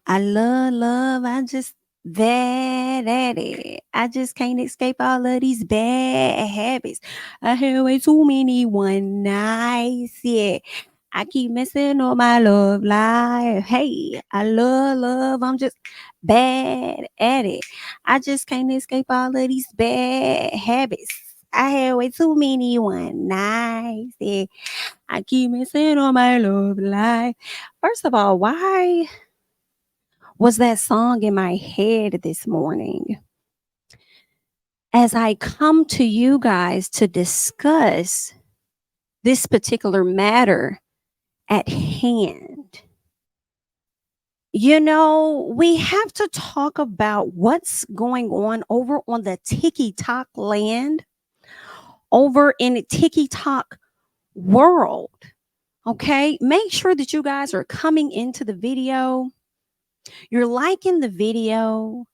I love, I just bad at it. I just can't escape all of these bad habits. I had way too many one nights. Yeah. I keep missing on my love life. Hey, I love, I'm just bad at it. I just can't escape all of these bad habits. I had way too many one nights. Yeah. I keep missing on my love life. First of all, why was that song in my head this morning as I come to you guys to discuss this particular matter at hand? We have to talk about what's going on over on the TikTok land, over in the TikTok world. Okay, make sure that you guys are coming into the video, you're liking the video.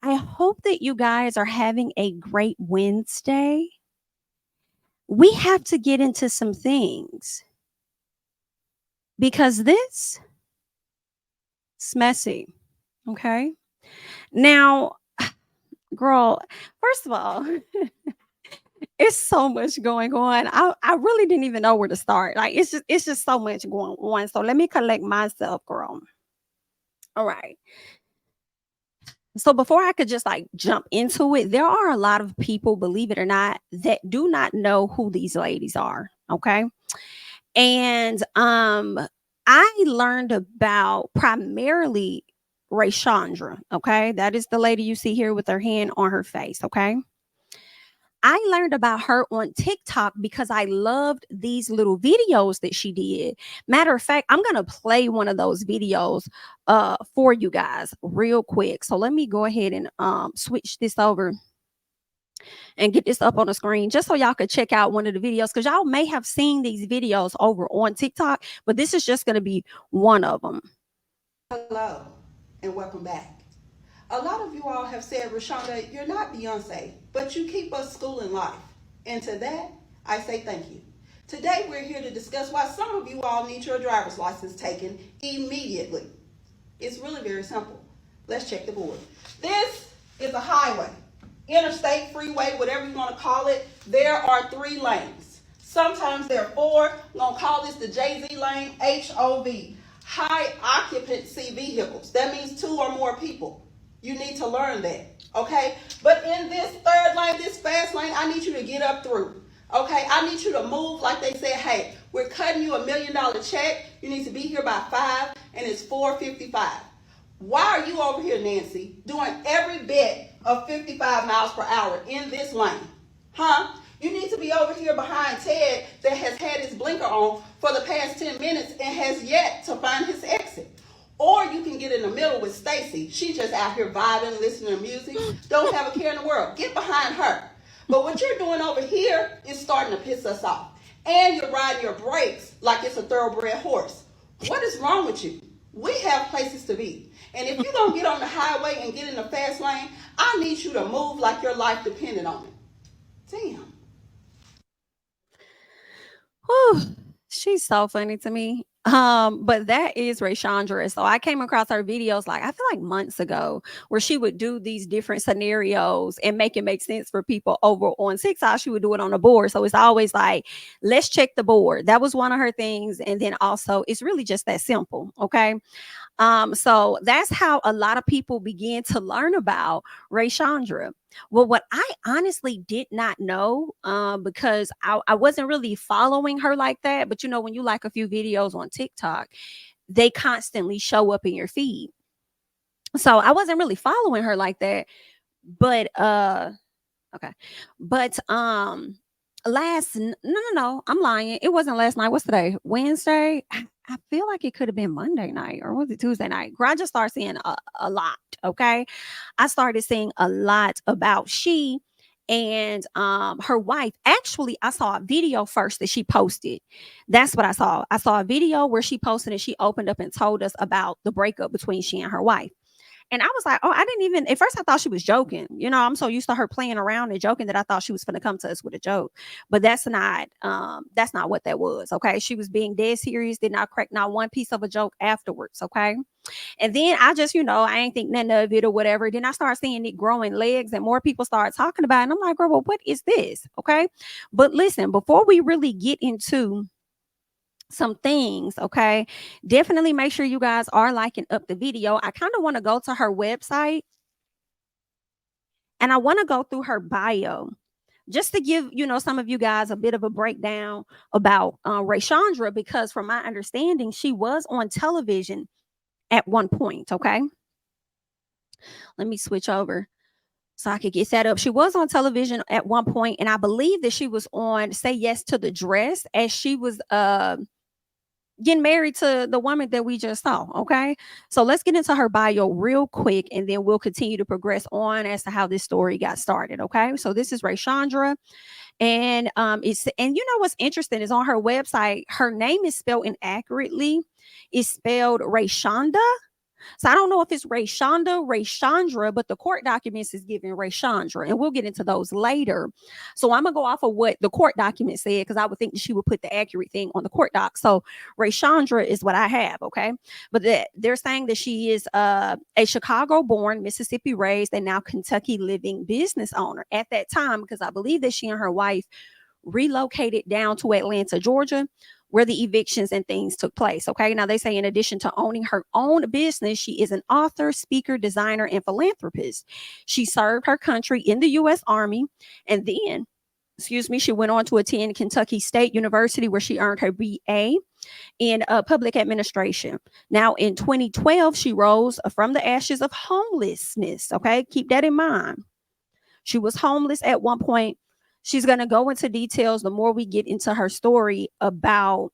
I hope that you guys are having a great Wednesday. We have to get into some things because this is messy. Okay. Now, girl, first of all, it's so much going on. I really didn't even know where to start. Like it's just so much going on. So let me collect myself, girl. All right. So before I could just like jump into it, there are a lot of people, believe it or not, that do not know who these ladies are. Okay. And I learned about primarily RaeShondra. Okay. That is the lady you see here with her hand on her face. Okay. I learned about her on TikTok because I loved these little videos that she did. Matter of fact, I'm going to play one of those videos for you guys real quick. So let me go ahead and switch this over and get this up on the screen just so y'all could check out one of the videos, because y'all may have seen these videos over on TikTok, but this is just going to be one of them. Hello, and welcome back. A lot of you all have said, RaeShonda, you're not Beyonce, but you keep us school in life. And to that, I say thank you. Today, we're here to discuss why some of you all need your driver's license taken immediately. It's really very simple. Let's check the board. This is a highway, interstate, freeway, whatever you want to call it. There are 3 lanes. Sometimes there are 4. I'm going to call this the JZ lane, HOV, high occupancy vehicles. That means 2 or more people. You need to learn that, okay? But in this 3rd lane, this fast lane, I need you to get up through. Okay, I need you to move like they said, hey, we're cutting you $1 million check. You need to be here by 5, and it's 4:55. Why are you over here, Nancy, doing every bit of 55 miles per hour in this lane? Huh? You need to be over here behind Ted that has had his blinker on for the past 10 minutes and has yet to find his exit. Or you can get in the middle with Stacy. She's just out here vibing, listening to music, don't have a care in the world. Get behind her. But what you're doing over here is starting to piss us off. And you're riding your brakes like it's a thoroughbred horse. What is wrong with you? We have places to be. And if you don't get on the highway and get in the fast lane, I need you to move like your life depended on it. Damn. Whew, she's so funny to me. But that is RaeShondra. So I came across her videos like I feel like months ago, where she would do these different scenarios and make it make sense for people over on TikTok. She would do it on the board. So it's always like, let's check the board. That was one of her things. And then also it's really just that simple. Okay. So that's how a lot of people begin to learn about RaeShondra. Well, what I honestly did not know, because I wasn't really following her like that. But when you like a few videos on TikTok, they constantly show up in your feed. So I wasn't really following her like that. But okay. But no, I'm lying. It wasn't last night. What's today? Wednesday. I feel like it could have been Monday night, or was it Tuesday night? Girl, I just started seeing a lot. Okay. I started seeing a lot about she and her wife. Actually, I saw a video first that she posted. That's what I saw. I saw a video where she posted and she opened up and told us about the breakup between she and her wife. And I was like, oh, I didn't even, at first I thought she was joking. You know, I'm so used to her playing around and joking that I thought she was going to come to us with a joke. But that's not what that was. Okay. She was being dead serious, did not crack not one piece of a joke afterwards. Okay. And then I just, I ain't think nothing of it or whatever. Then I started seeing it growing legs and more people started talking about it. And I'm like, girl, well, what is this? Okay. But listen, before we really get into some things, okay, definitely make sure you guys are liking up the video. I kind of want to go to her website and I want to go through her bio just to give some of you guys a bit of a breakdown about RaeShondra, because from my understanding she was on television at one point. Okay, let me switch over so I could get that up. She was on television at one point, and I believe that she was on Say Yes to the Dress as she was getting married to the woman that we just saw. Okay, so let's get into her bio real quick and then we'll continue to progress on as to how this story got started. Okay, so this is RaeShondra, and what's interesting is on her website her name is spelled inaccurately. It's spelled RaeShonda. So I don't know if it's RaeShonda, but the court documents is giving RaeShondra, and we'll get into those later. So I'm gonna go off of what the court document said because I would think that she would put the accurate thing on the court doc. So RaeShondra is what I have, okay? But they're saying that she is a Chicago-born, Mississippi-raised, and now Kentucky living business owner at that time, because I believe that she and her wife relocated down to Atlanta, Georgia, where the evictions and things took place. Okay. Now they say in addition to owning her own business, she is an author, speaker, designer, and philanthropist. She served her country in the U.S. Army, and then, she went on to attend Kentucky State University where she earned her BA in public administration. Now in 2012, she rose from the ashes of homelessness. Okay. Keep that in mind. She was homeless at one point. She's going to go into details the more we get into her story about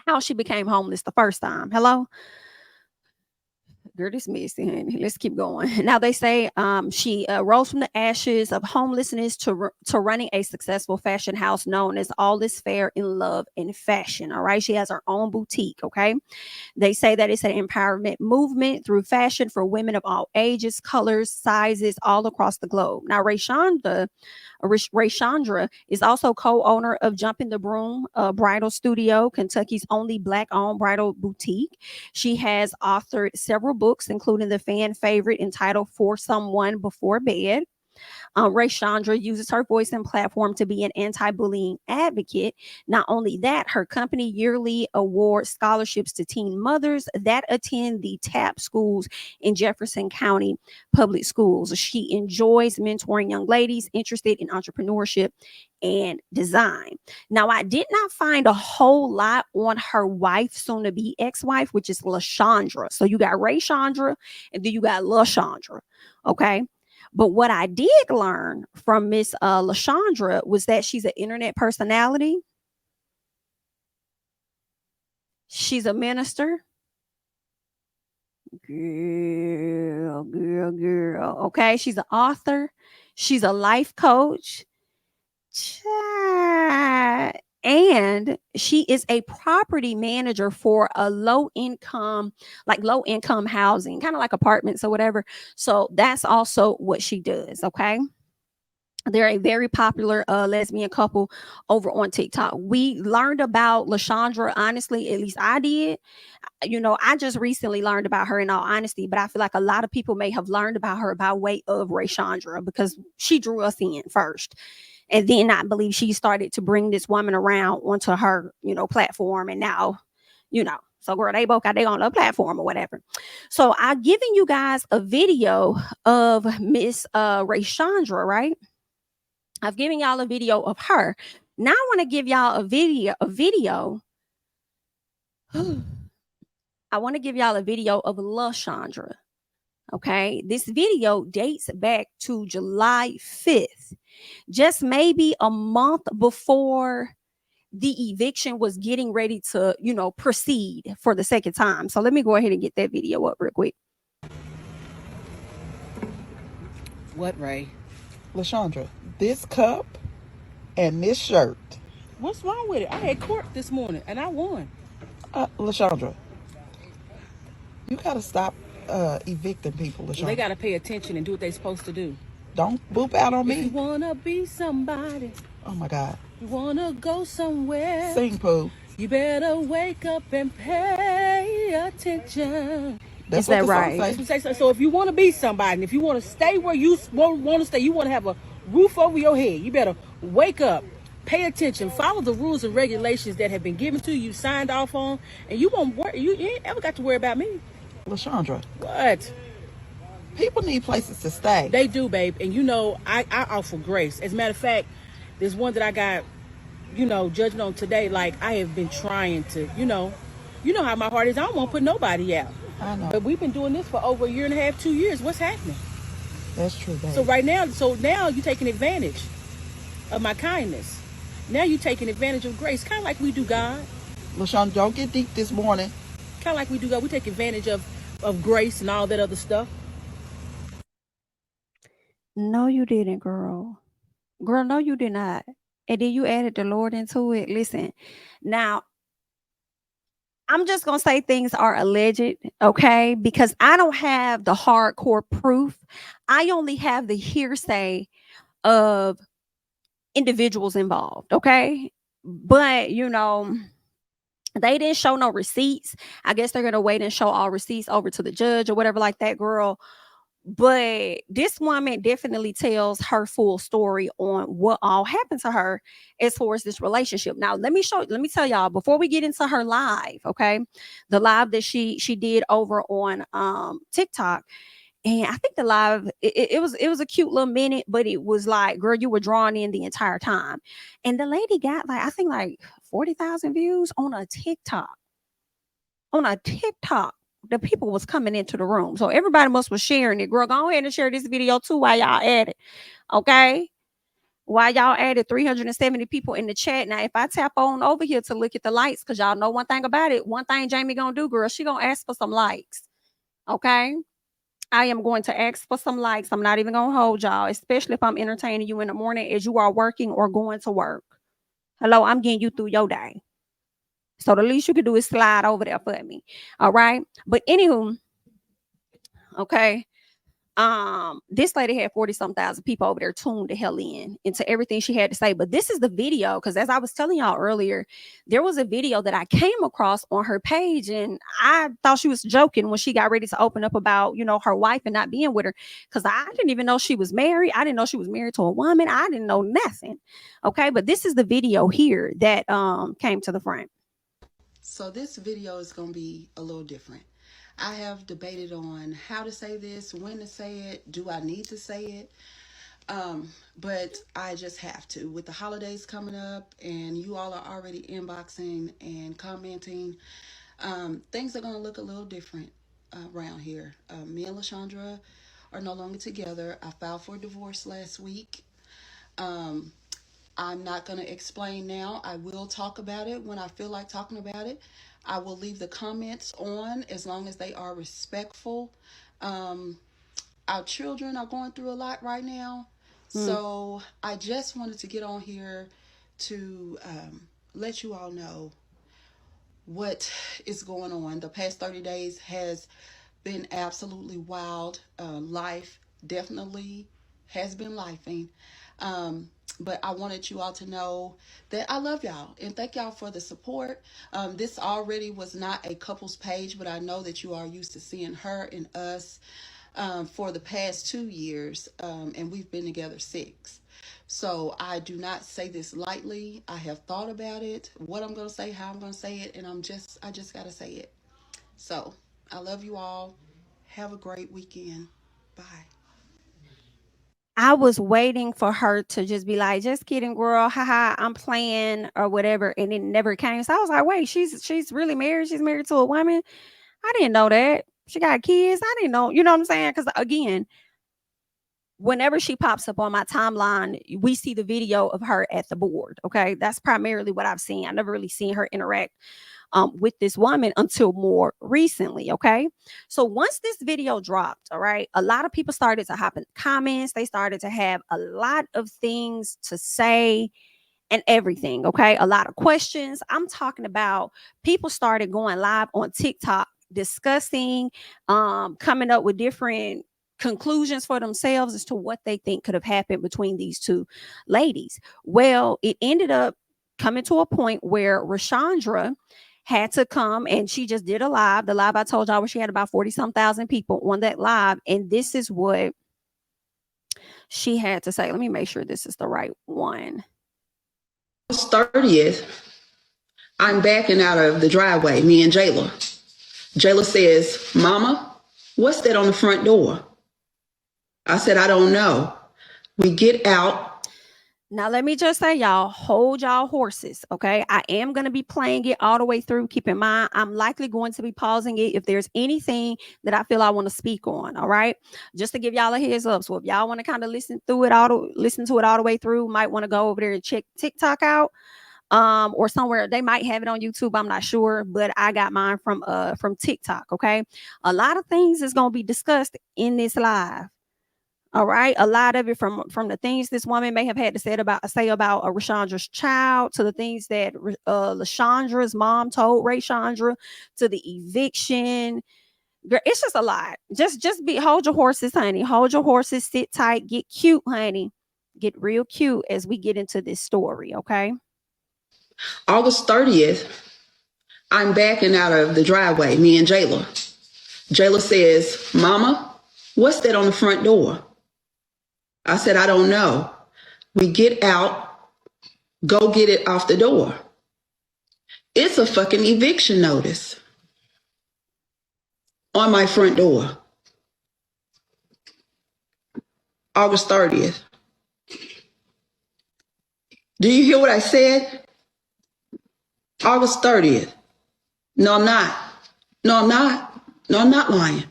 how she became homeless the first time. Hello? Girl, this messy, honey. Let's keep going. Now they say she rose from the ashes of homelessness to running a successful fashion house known as All Is Fair in Love and Fashion. All right, she has her own boutique. Okay, they say that it's an empowerment movement through fashion for women of all ages, colors, sizes, all across the globe. Now RaeShondra is also co-owner of Jumping the Broom Bridal Studio, Kentucky's only Black-owned bridal boutique. She has authored several books, including the fan favorite entitled For Someone Before Bed. RaeShondra uses her voice and platform to be an anti-bullying advocate. Not only that, her company yearly awards scholarships to teen mothers that attend the TAP schools in Jefferson County public schools. She enjoys mentoring young ladies interested in entrepreneurship and design. Now, I did not find a whole lot on her wife, soon to be ex-wife, which is LaShondra. So you got RaeShondra and then you got LaShondra. Okay. But what I did learn from Miss LaShondra was that she's an internet personality. She's a minister. Girl. Okay. She's an author. She's a life coach. And she is a property manager for a low income housing, kind of like apartments or whatever. So that's also what she does. Okay. They're a very popular lesbian couple over on TikTok. We learned about LaShondra, honestly, at least I did. I just recently learned about her in all honesty, but I feel like a lot of people may have learned about her by way of RaeShondra because she drew us in first. And then I believe she started to bring this woman around onto her, platform. And now, so girl, they both got their own platform or whatever. So I'm giving you guys a video of Miss RaeShondra, right? I've given y'all a video of her. Now I want to give y'all a video. I want to give y'all a video of LaShondra. Okay. This video dates back to July 5th. Just maybe a month before the eviction was getting ready to, proceed for the second time. So let me go ahead and get that video up real quick. What, Ray? LaShondra, this cup and this shirt. What's wrong with it? I had court this morning and I won. LaShondra, you gotta stop evicting people, LaShondra. They gotta pay attention and do what they're supposed to do. Don't boop out on If you me. wanna be somebody, Oh my God. you wanna go somewhere, Sing, Pooh. you better wake up and pay attention. That's Is what that the right? song say. So if you want to be somebody, and if you want to stay where you want to stay, you want to have a roof over your head, you better wake up, pay attention, follow the rules and regulations that have been given to you, signed off on, and you won't worry. You ain't ever got to worry about me. LaShondra, What? people need places to stay. They do, babe. And you know, I offer grace. As a matter of fact, there's one that I got, judgment on today. Like, I have been trying to, you know how my heart is. I don't want to put nobody out. I know. But we've been doing this for over a year and a half, 2 years. What's happening? That's true, baby. So now you're taking advantage of my kindness. Now you're taking advantage of grace, kind of like we do God. LaShondra, don't get deep this morning. Kind of like we do God. We take advantage of grace and all that other stuff. No, you didn't, girl. Girl, no, you did not. And then you added the Lord into it. Listen, now I'm just going to say things are alleged, okay? Because I don't have the hardcore proof. I only have the hearsay of individuals involved, okay? But, they didn't show no receipts. I guess they're going to wait and show all receipts over to the judge or whatever like that, girl. But this woman definitely tells her full story on what all happened to her as far as this relationship. Now, let me tell y'all before we get into her live, okay? The live that she did over on TikTok. And I think the live, it was a cute little minute, but it was like, girl, you were drawn in the entire time. And the lady got I think 40,000 views on a TikTok. On a TikTok. The people was coming into the room. So everybody was sharing it. Girl, go ahead and share this video too while y'all at it. Okay? While y'all added 370 people in the chat. Now, if I tap on over here to look at the likes, because y'all know one thing about it, one thing Jamie gonna do, girl, she gonna ask for some likes. Okay? I am going to ask for some likes. I'm not even gonna hold y'all, especially if I'm entertaining you in the morning as you are working or going to work. Hello, I'm getting you through your day. So the least you can do is slide over there for me. All right. But anywho, okay. This lady had 40-some thousand people over there tuned the hell in into everything she had to say. But this is the video, because as I was telling y'all earlier, there was a video that I came across on her page, and I thought she was joking when she got ready to open up about, her wife and not being with her, because I didn't even know she was married. I didn't know she was married to a woman. I didn't know nothing. Okay, but this is the video here that came to the front. So this video is going to be a little different. I have debated on how to say this, when to say it, do I need to say it? But I just have to. With the holidays coming up and you all are already inboxing and commenting, things are going to look a little different around here. Me and LaShondra are no longer together. I filed for divorce last week. I'm not going to explain now. I will talk about it when I feel like talking about it. I will leave the comments on as long as they are respectful. Our children are going through a lot right now. So I just wanted to get on here to let you all know what is going on. The past 30 days has been absolutely wild. Life definitely has been lifing. But I wanted you all to know that I love y'all and thank y'all for the support. This already was not a couples page, but I know that you are used to seeing her and us for the past 2 years, and we've been together 6. So I do not say this lightly. I have thought about it, what I'm going to say, how I'm going to say it, and I just got to say it. So I love you all. Have a great weekend. Bye. I was waiting for her to just be like, just kidding, girl. Haha, I'm playing or whatever. And it never came. So I was like, wait, she's really married. She's married to a woman. I didn't know that. She got kids. I didn't know. You know what I'm saying? Because again, whenever she pops up on my timeline, we see the video of her at the board. Okay. That's primarily what I've seen. I never really seen her interact with this woman until more recently. Okay. So once this video dropped, all right, a lot of people started to hop in comments. They started to have a lot of things to say and everything. Okay. A lot of questions. I'm talking about people started going live on TikTok discussing, coming up with different conclusions for themselves as to what they think could have happened between these two ladies. Well, it ended up coming to a point where Rashandra had to come, and she just did a live. The live I told y'all where she had about 40 some thousand people on that live. And this is what she had to say. Let me make sure this is the right one. 30th, I'm backing out of the driveway, me and Jayla. Jayla says, Mama, what's that on the front door? I said, I don't know. We get out. Now, let me just say, y'all, hold y'all horses, okay? I am going to be playing it all the way through. Keep in mind, I'm likely going to be pausing it if there's anything that I feel I want to speak on, all right? Just to give y'all a heads up. So if y'all want to kind of listen to it all the way through, might want to go over there and check TikTok out, or somewhere. They might have it on YouTube, I'm not sure, but I got mine from TikTok, okay? A lot of things is going to be discussed in this live. All right, a lot of it from the things this woman may have had to say about Rashandra's child, to the things that LaShondra's mom told RaeShondra, to the eviction. Girl, it's just a lot. Just hold your horses, honey. Hold your horses, sit tight, get cute, honey. Get real cute as we get into this story, okay? August 30th, I'm backing out of the driveway, me and Jayla. Jayla says, Mama, what's that on the front door? I said, I don't know. We get out, go get it off the door. It's a fucking eviction notice on my front door. August 30th. Do you hear what I said? August 30th. No, I'm not. No, I'm not. No, I'm not lying.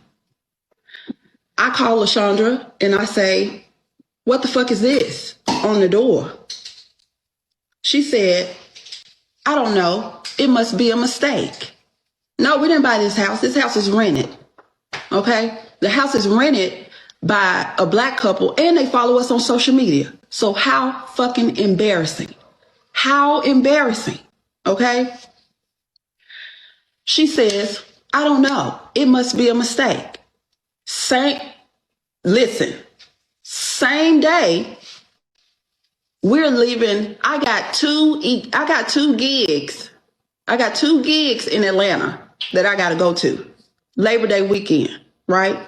I call LaShondra and I say, what the fuck is this on the door? She said, I don't know. It must be a mistake. No, we didn't buy this house. This house is rented. Okay? The house is rented by a black couple and they follow us on social media. So how fucking embarrassing. How embarrassing. Okay? She says, I don't know. It must be a mistake. Listen. Same day, we're leaving. I got two gigs. I got 2 gigs in Atlanta that I got to go to. Labor Day weekend, right?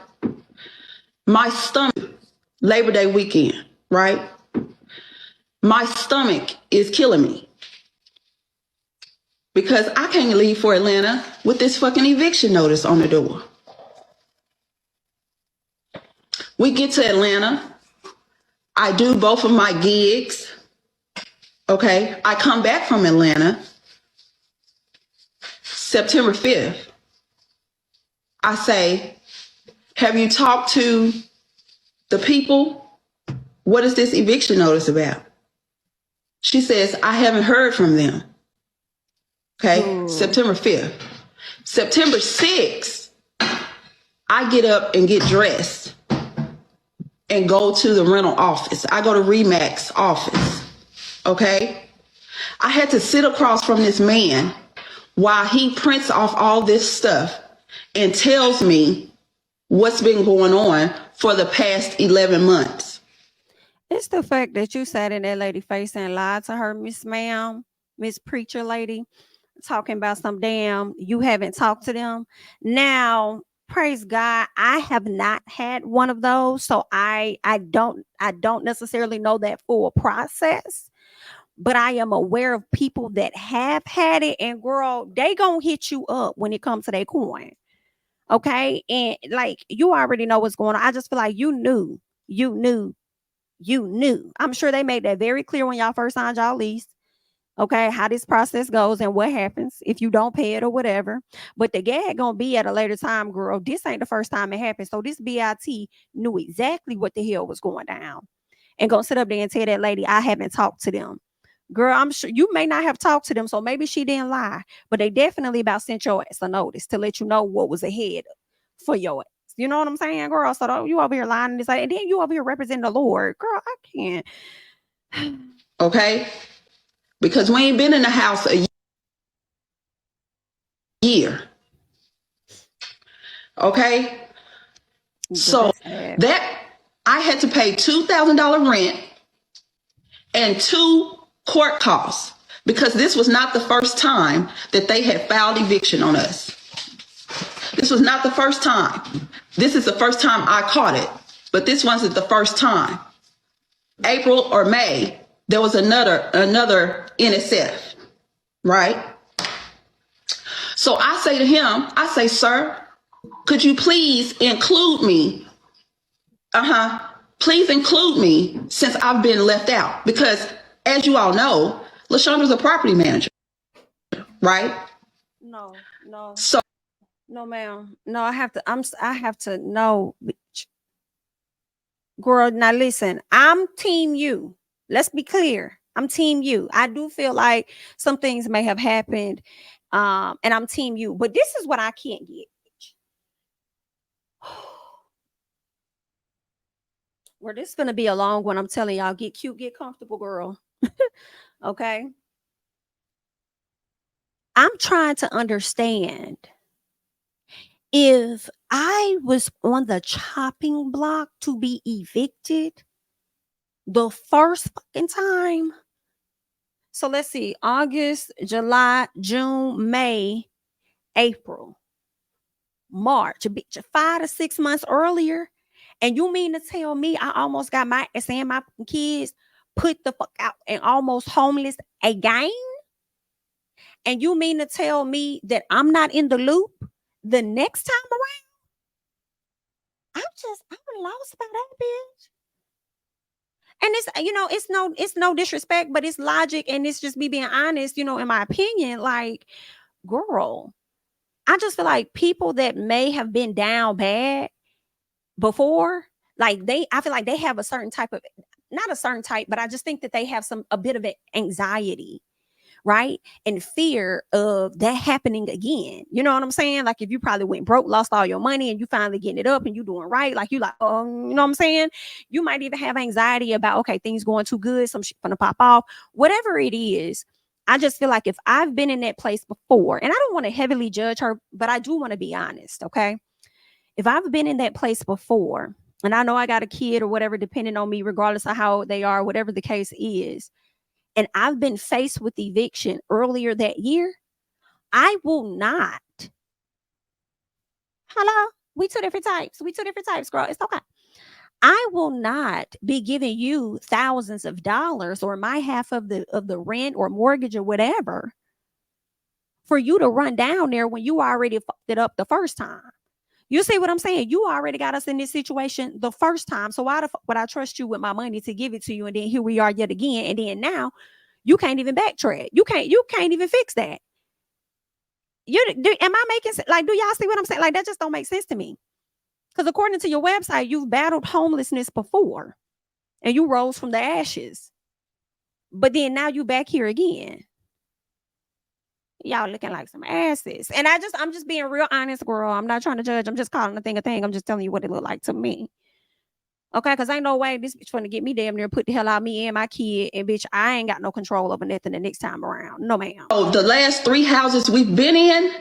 My stomach, Labor Day weekend, right? My stomach is killing me because I can't leave for Atlanta with this fucking eviction notice on the door. We get to Atlanta. I do both of my gigs. Okay. I come back from Atlanta September 5th. I say, have you talked to the people? What is this eviction notice about? She says, I haven't heard from them. Okay. September 5th. September 6th, I get up and get dressed and go to the rental office. I go to Remax office, okay? I had to sit across from this man while he prints off all this stuff and tells me what's been going on for the past 11 months. It's the fact that you sat in that lady face and lied to her, Miss Ma'am, Miss Preacher Lady, talking about some damn, you haven't talked to them. Now, praise God, I have not had one of those, so I don't necessarily know that full process, but I am aware of people that have had it, and girl, they gonna hit you up when it comes to their coin, okay? And like, you already know what's going on. I just feel like you knew. I'm sure they made that very clear when y'all first signed y'all lease. Okay, how this process goes and what happens if you don't pay it or whatever. But the gag gonna be at a later time, girl. This ain't the first time it happened. So this BIT knew exactly what the hell was going down and gonna sit up there and tell that lady, I haven't talked to them. Girl, I'm sure you may not have talked to them, so maybe she didn't lie, but they definitely about sent your ass a notice to let you know what was ahead for your ass. You know what I'm saying, girl? So don't you over here lying this, and then you over here representing the Lord. Girl, I can't. Okay? Because we ain't been in the house a year. Okay? So That's sad. that I had to pay $2,000 rent and 2 court costs because this was not the first time that they had filed eviction on us. This was not the first time. This is the first time I caught it, but this wasn't the first time. April or May, there was another NSF, right? So I say to him, I say, sir, could you please include me? Please include me since I've been left out. Because as you all know, LaShondra's a property manager, right? No. So No, ma'am. No, I have to know. Girl, now listen, I'm team you. Let's be clear. I'm team you. I do feel like some things may have happened. And I'm team you. But this is what I can't get. Well, this is gonna be a long one. I'm telling y'all, get cute, get comfortable, girl. Okay. I'm trying to understand if I was on the chopping block to be evicted the first fucking time. So let's see, August, July, June, May, April, March, 5 to 6 months earlier. And you mean to tell me I almost got my ass and my kids put the fuck out and almost homeless again? And you mean to tell me that I'm not in the loop the next time around? I'm lost by that bitch. And it's no disrespect, but it's logic, and it's just me being honest, in my opinion. Like, girl, I just feel like people that may have been down bad before, I feel like they have a certain type of, not a certain type, but I just think that they have a bit of anxiety, right? And fear of that happening again. You know what I'm saying? Like, if you probably went broke, lost all your money, and you finally getting it up and you doing right, like, you like, oh, you know what I'm saying? You might even have anxiety about, okay, things going too good, some shit gonna pop off, whatever it is. I just feel like if I've been in that place before, and I don't want to heavily judge her, but I do want to be honest, okay? If I've been in that place before, and I know I got a kid or whatever, depending on me, regardless of how old they are, whatever the case is, and I've been faced with eviction earlier that year, I will not. Hello? We two different types, girl. It's okay. I will not be giving you thousands of dollars or my half of the rent or mortgage or whatever for you to run down there when you already fucked it up the first time. You see what I'm saying? You already got us in this situation the first time. So why the fuck would I trust you with my money to give it to you? And then here we are yet again. And then now you can't even backtrack. You can't even fix that. Am I making sense? Like, do y'all see what I'm saying? Like, that just don't make sense to me. Because according to your website, you've battled homelessness before and you rose from the ashes. But then now you back here again. Y'all looking like some asses. And I'm just being real honest, girl. I'm not trying to judge. I'm just calling a thing a thing. I'm just telling you what it looked like to me. Okay, because ain't no way this bitch trying to get me damn near put the hell out of me and my kid. And bitch, I ain't got no control over nothing the next time around. No, ma'am. Oh, the last 3 houses we've been in,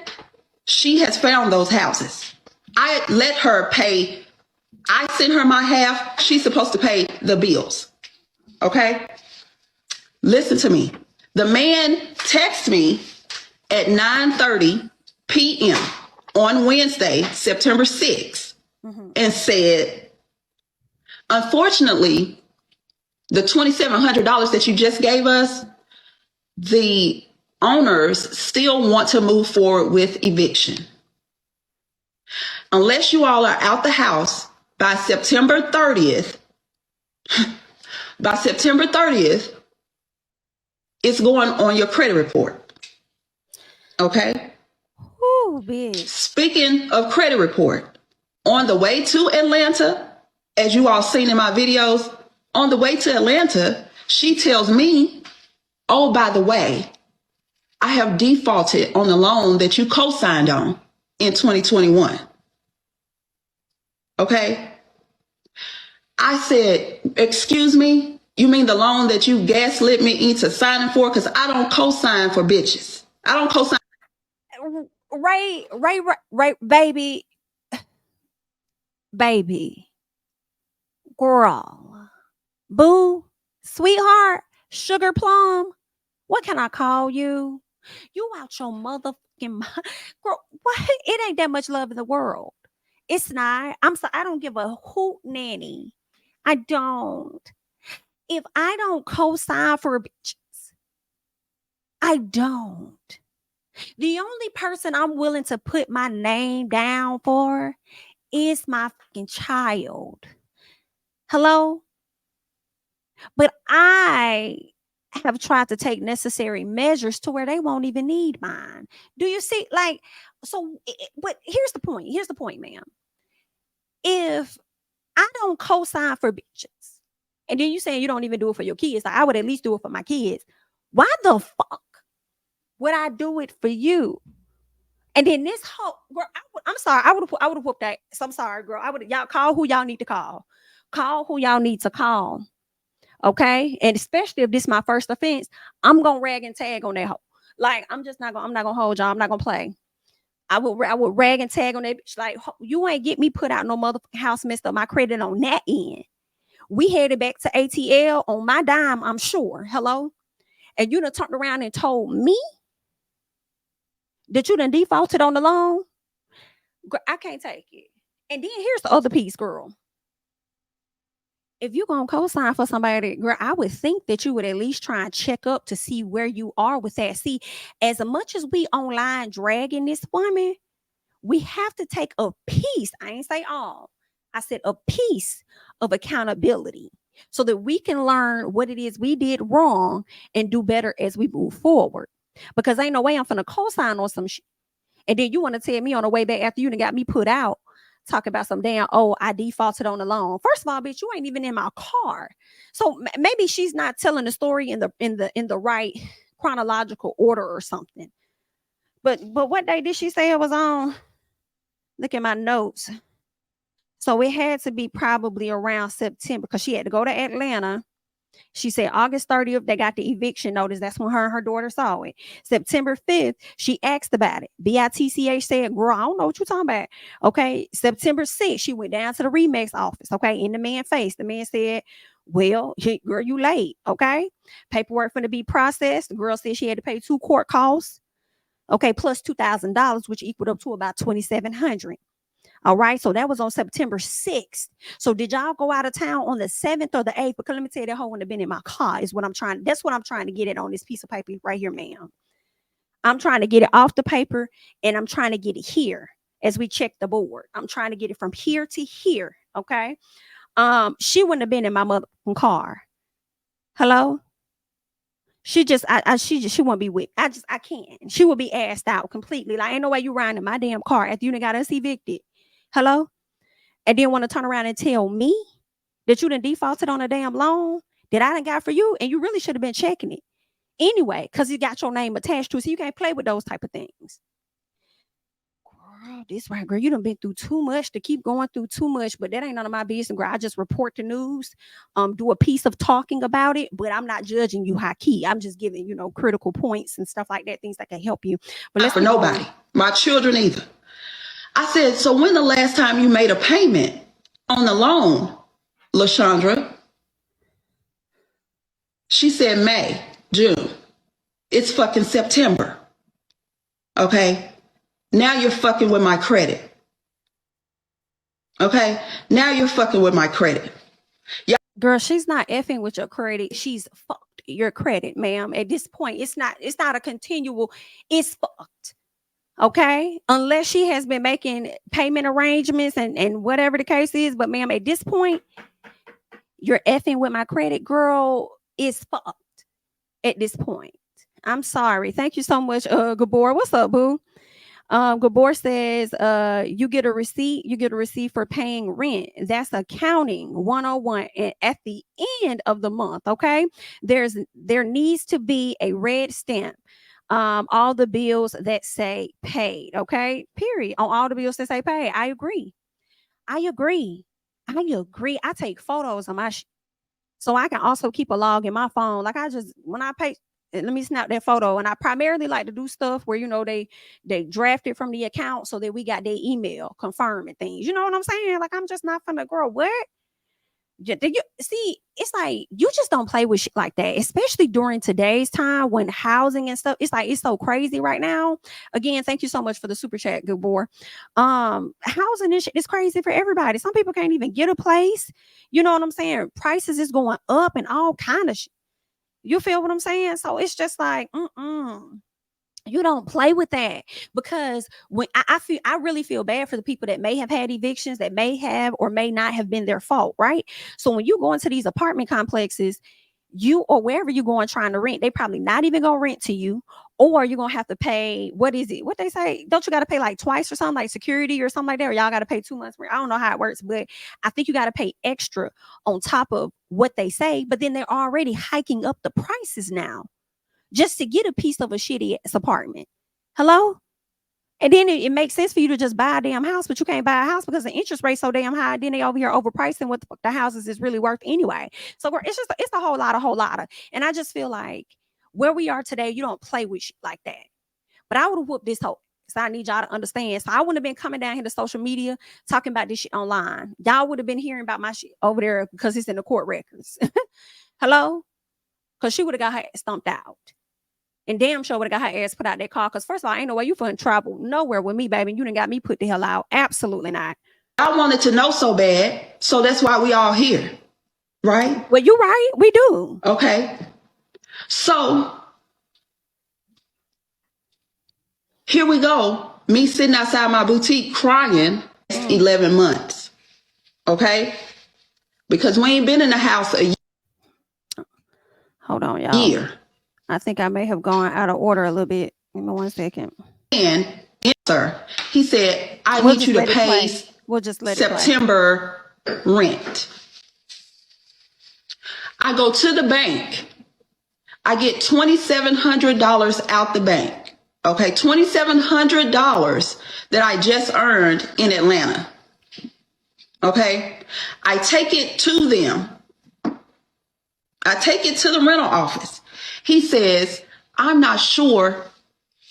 she has found those houses. I let her pay. I sent her my half. She's supposed to pay the bills. Okay? Listen to me. The man texted me at 9:30 p.m. on Wednesday, September 6th, and said, unfortunately, the $2,700 that you just gave us, the owners still want to move forward with eviction. Unless you all are out the house by September 30th, it's going on your credit report. Okay? Ooh, bitch. Speaking of credit report, on the way to Atlanta, as you all seen in my videos, on the way to Atlanta, she tells me, oh, by the way, I have defaulted on the loan that you co-signed on in 2021. Okay? I said, excuse me, you mean the loan that you gaslit me into signing for? Because I don't co-sign for bitches. I don't co-sign. Right, baby. baby, girl, boo, sweetheart, sugar plum. What can I call you? You out your motherfucking mind. Girl, what? It ain't that much love in the world. It's not. I'm so I don't give a hoot nanny. I don't. If I don't co-sign for bitches, I don't. The only person I'm willing to put my name down for is my fucking child. Hello? But I have tried to take necessary measures to where they won't even need mine. Do you see? Like, so, but here's the point. Here's the point, ma'am. If I don't co-sign for bitches, and then you saying you don't even do it for your kids, like I would at least do it for my kids. Why the fuck would I do it for you? And then this whole girl, I'm sorry, I would have whooped that. So I'm sorry, girl. Y'all call who y'all need to call. Call who y'all need to call. Okay. And especially if this is my first offense, I'm gonna rag and tag on that hoe. Like I'm not gonna hold y'all. I'm not gonna play. I would rag and tag on that bitch. Like you ain't get me put out no motherfucking house, messed up my credit on that end. We headed back to ATL on my dime, I'm sure. Hello. And you done turned around and told me that you done defaulted on the loan. Girl, I can't take it. And then here's the other piece, girl. If you're going to co-sign for somebody, girl, I would think that you would at least try and check up to see where you are with that. See, as much as we online dragging this woman, we have to take a piece. I ain't say all. I said a piece of accountability so that we can learn what it is we did wrong and do better as we move forward. Because ain't no way I'm finna co-sign on some shit. And then you want to tell me on the way back after you done got me put out, talk about some damn, oh, I defaulted on the loan. First of all, bitch, you ain't even in my car. So maybe she's not telling the story in the right chronological order or something. But what day did she say it was on? Look at my notes. So it had to be probably around September because she had to go to Atlanta. She said August 30th, they got the eviction notice. That's when her and her daughter saw it. September 5th, she asked about it. BITCH said, girl, I don't know what you're talking about. Okay. September 6th, she went down to the Remax office. Okay. In the man's face. The man said, well, girl, you late. Okay. Paperwork going to be processed. The girl said she had to pay 2 court costs. Okay. Plus $2,000, which equaled up to about $2,700. All right. So that was on September 6th. So did y'all go out of town on the 7th or the 8th? Because let me tell you, that hoe wouldn't have been in my car is what I'm trying. That's what I'm trying to get it on this piece of paper right here, ma'am. I'm trying to get it off the paper and I'm trying to get it here as we check the board. I'm trying to get it from here to here. Okay. She wouldn't have been in my motherfucking car. Hello? She won't be with. I can't. She will be assed out completely. Like, ain't no way you riding in my damn car after you done got us evicted. Hello? And then want to turn around and tell me that you done defaulted on a damn loan that I done got for you, and you really should have been checking it anyway, because you got your name attached to it, so you can't play with those type of things. Girl, this right, girl, you done been through too much to keep going through too much, but that ain't none of my business, girl. I just report the news, do a piece of talking about it, but I'm not judging you high key. I'm just giving, critical points and stuff like that, things that can help you. But Not for nobody, my children either. I said, so when the last time you made a payment on the loan, LaShondra? She said May, June. It's fucking September. Okay? Now you're fucking with my credit. Okay? Now you're fucking with my credit. Yeah. Girl, she's not effing with your credit. She's fucked your credit, ma'am. At this point, it's not a continual, it's fucked. Okay, unless she has been making payment arrangements and whatever the case is. But ma'am, at this point, you're effing with my credit, girl. It's fucked at this point. I'm sorry. Thank you so much, Gabor. What's up, boo? Gabor says, you get a receipt. You get a receipt for paying rent. That's accounting 101. And at the end of the month, okay, there needs to be a red stamp. All the bills that say paid, okay, period. On all the bills that say paid. I agree. I take photos of my so I can also keep a log in my phone. Like when I pay, let me snap that photo. And I primarily like to do stuff where, they draft it from the account so that we got their email confirming things. You know what I'm saying? Like, I'm just not finna, girl, what? See, it's like you just don't play with shit like that, especially during today's time when housing and stuff. It's like it's so crazy right now. Again, thank you so much for the super chat, good boy. Housing and shit is crazy for everybody. Some people can't even get a place. You know what I'm saying? Prices is going up and all kind of shit. You feel what I'm saying? So it's just like, you don't play with that, because when I really feel bad for the people that may have had evictions that may have or may not have been their fault, right? So when you go into these apartment complexes, you or wherever you're going trying to rent, they probably not even gonna rent to you, or you're gonna have to pay, what is it? What they say? Don't you got to pay like twice or something, like security or something like that, or y'all got to pay 2 months rent? I don't know how it works, but I think you got to pay extra on top of what they say. But then they're already hiking up the prices now, just to get a piece of a shitty ass apartment. Hello? And then it makes sense for you to just buy a damn house, but you can't buy a house because the interest rate's so damn high. Then they over here overpricing what the houses is really worth anyway. So it's a whole lot of. And I just feel like where we are today, you don't play with shit like that. But I would have whooped this whole. So I need y'all to understand. So I wouldn't have been coming down here to social media talking about this shit online. Y'all would have been hearing about my shit over there because it's in the court records. Hello? Because she would have got her stumped out. And damn sure would have got her ass put out that car. Because first of all, ain't no way you finna travel nowhere with me, baby. You done got me put the hell out. Absolutely not. I wanted to know so bad, so that's why we all here, right? Well, you right. We do. Okay. So here we go. Me sitting outside my boutique crying 11 months. Okay? Because we ain't been in the house a Hold on, y'all. year. I think I may have gone out of order a little bit. Give me 1 second. And sir, he said, I need you to pay September rent. I go to the bank. I get $2,700 out the bank. Okay, $2,700 that I just earned in Atlanta. Okay, I take it to them. I take it to the rental office. He says, I'm not sure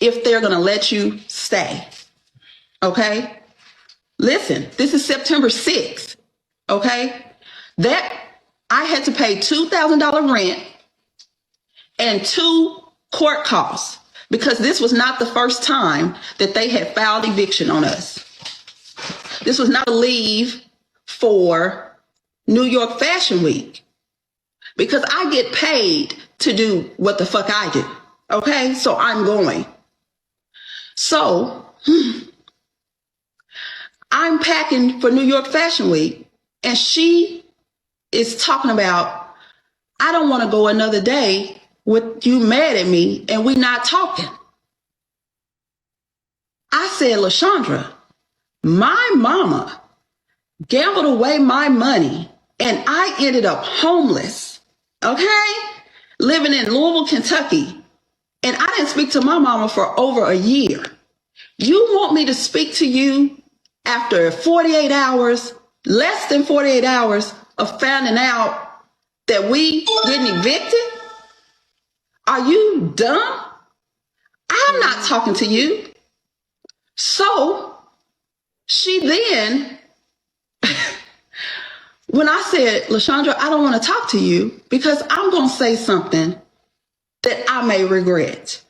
if they're going to let you stay. Okay? Listen, this is September 6th. Okay? That I had to pay $2,000 rent and 2 court costs, because this was not the first time that they had filed eviction on us. This was not a leave for New York Fashion Week, because I get paid to do what the fuck I do. Okay? So I'm going. So I'm packing for New York Fashion Week, and she is talking about, I don't want to go another day with you mad at me and we not talking. I said, LaShondra, my mama gambled away my money and I ended up homeless. Okay? Living in Louisville, Kentucky. And I didn't speak to my mama for over a year. You want me to speak to you after 48 hours, less than 48 hours of finding out that we getting evicted? Are you dumb? I'm not talking to you. So she then, when I said, LaShondra, I don't want to talk to you because I'm going to say something that I may regret.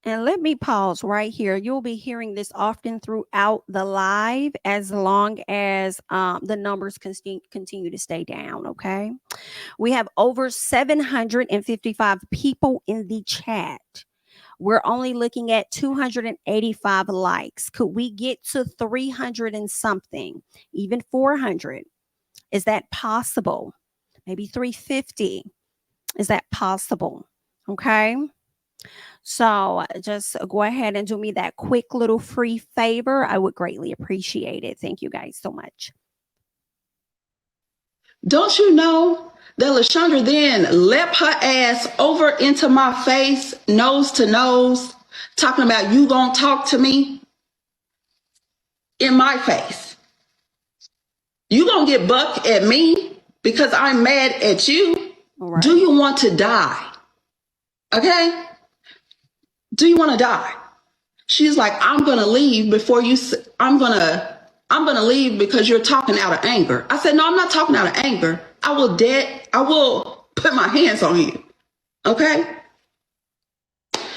And let me pause right here. You'll be hearing this often throughout the live as long as the numbers continue to stay down, okay? We have over 755 people in the chat. We're only looking at 285 likes. Could we get to 300 and something, even 400? Is that possible? Maybe 350. Is that possible? Okay. So just go ahead and do me that quick little free favor. I would greatly appreciate it. Thank you guys so much. Don't you know that LaShondra then leapt her ass over into my face, nose to nose, talking about you gonna talk to me in my face? You gonna get buck at me because I'm mad at you? Right. Do you want to die? Okay? Do you want to die? She's like, I'm going to leave before you, I'm going to leave because you're talking out of anger. I said, no, I'm not talking out of anger. I will put my hands on you. Okay?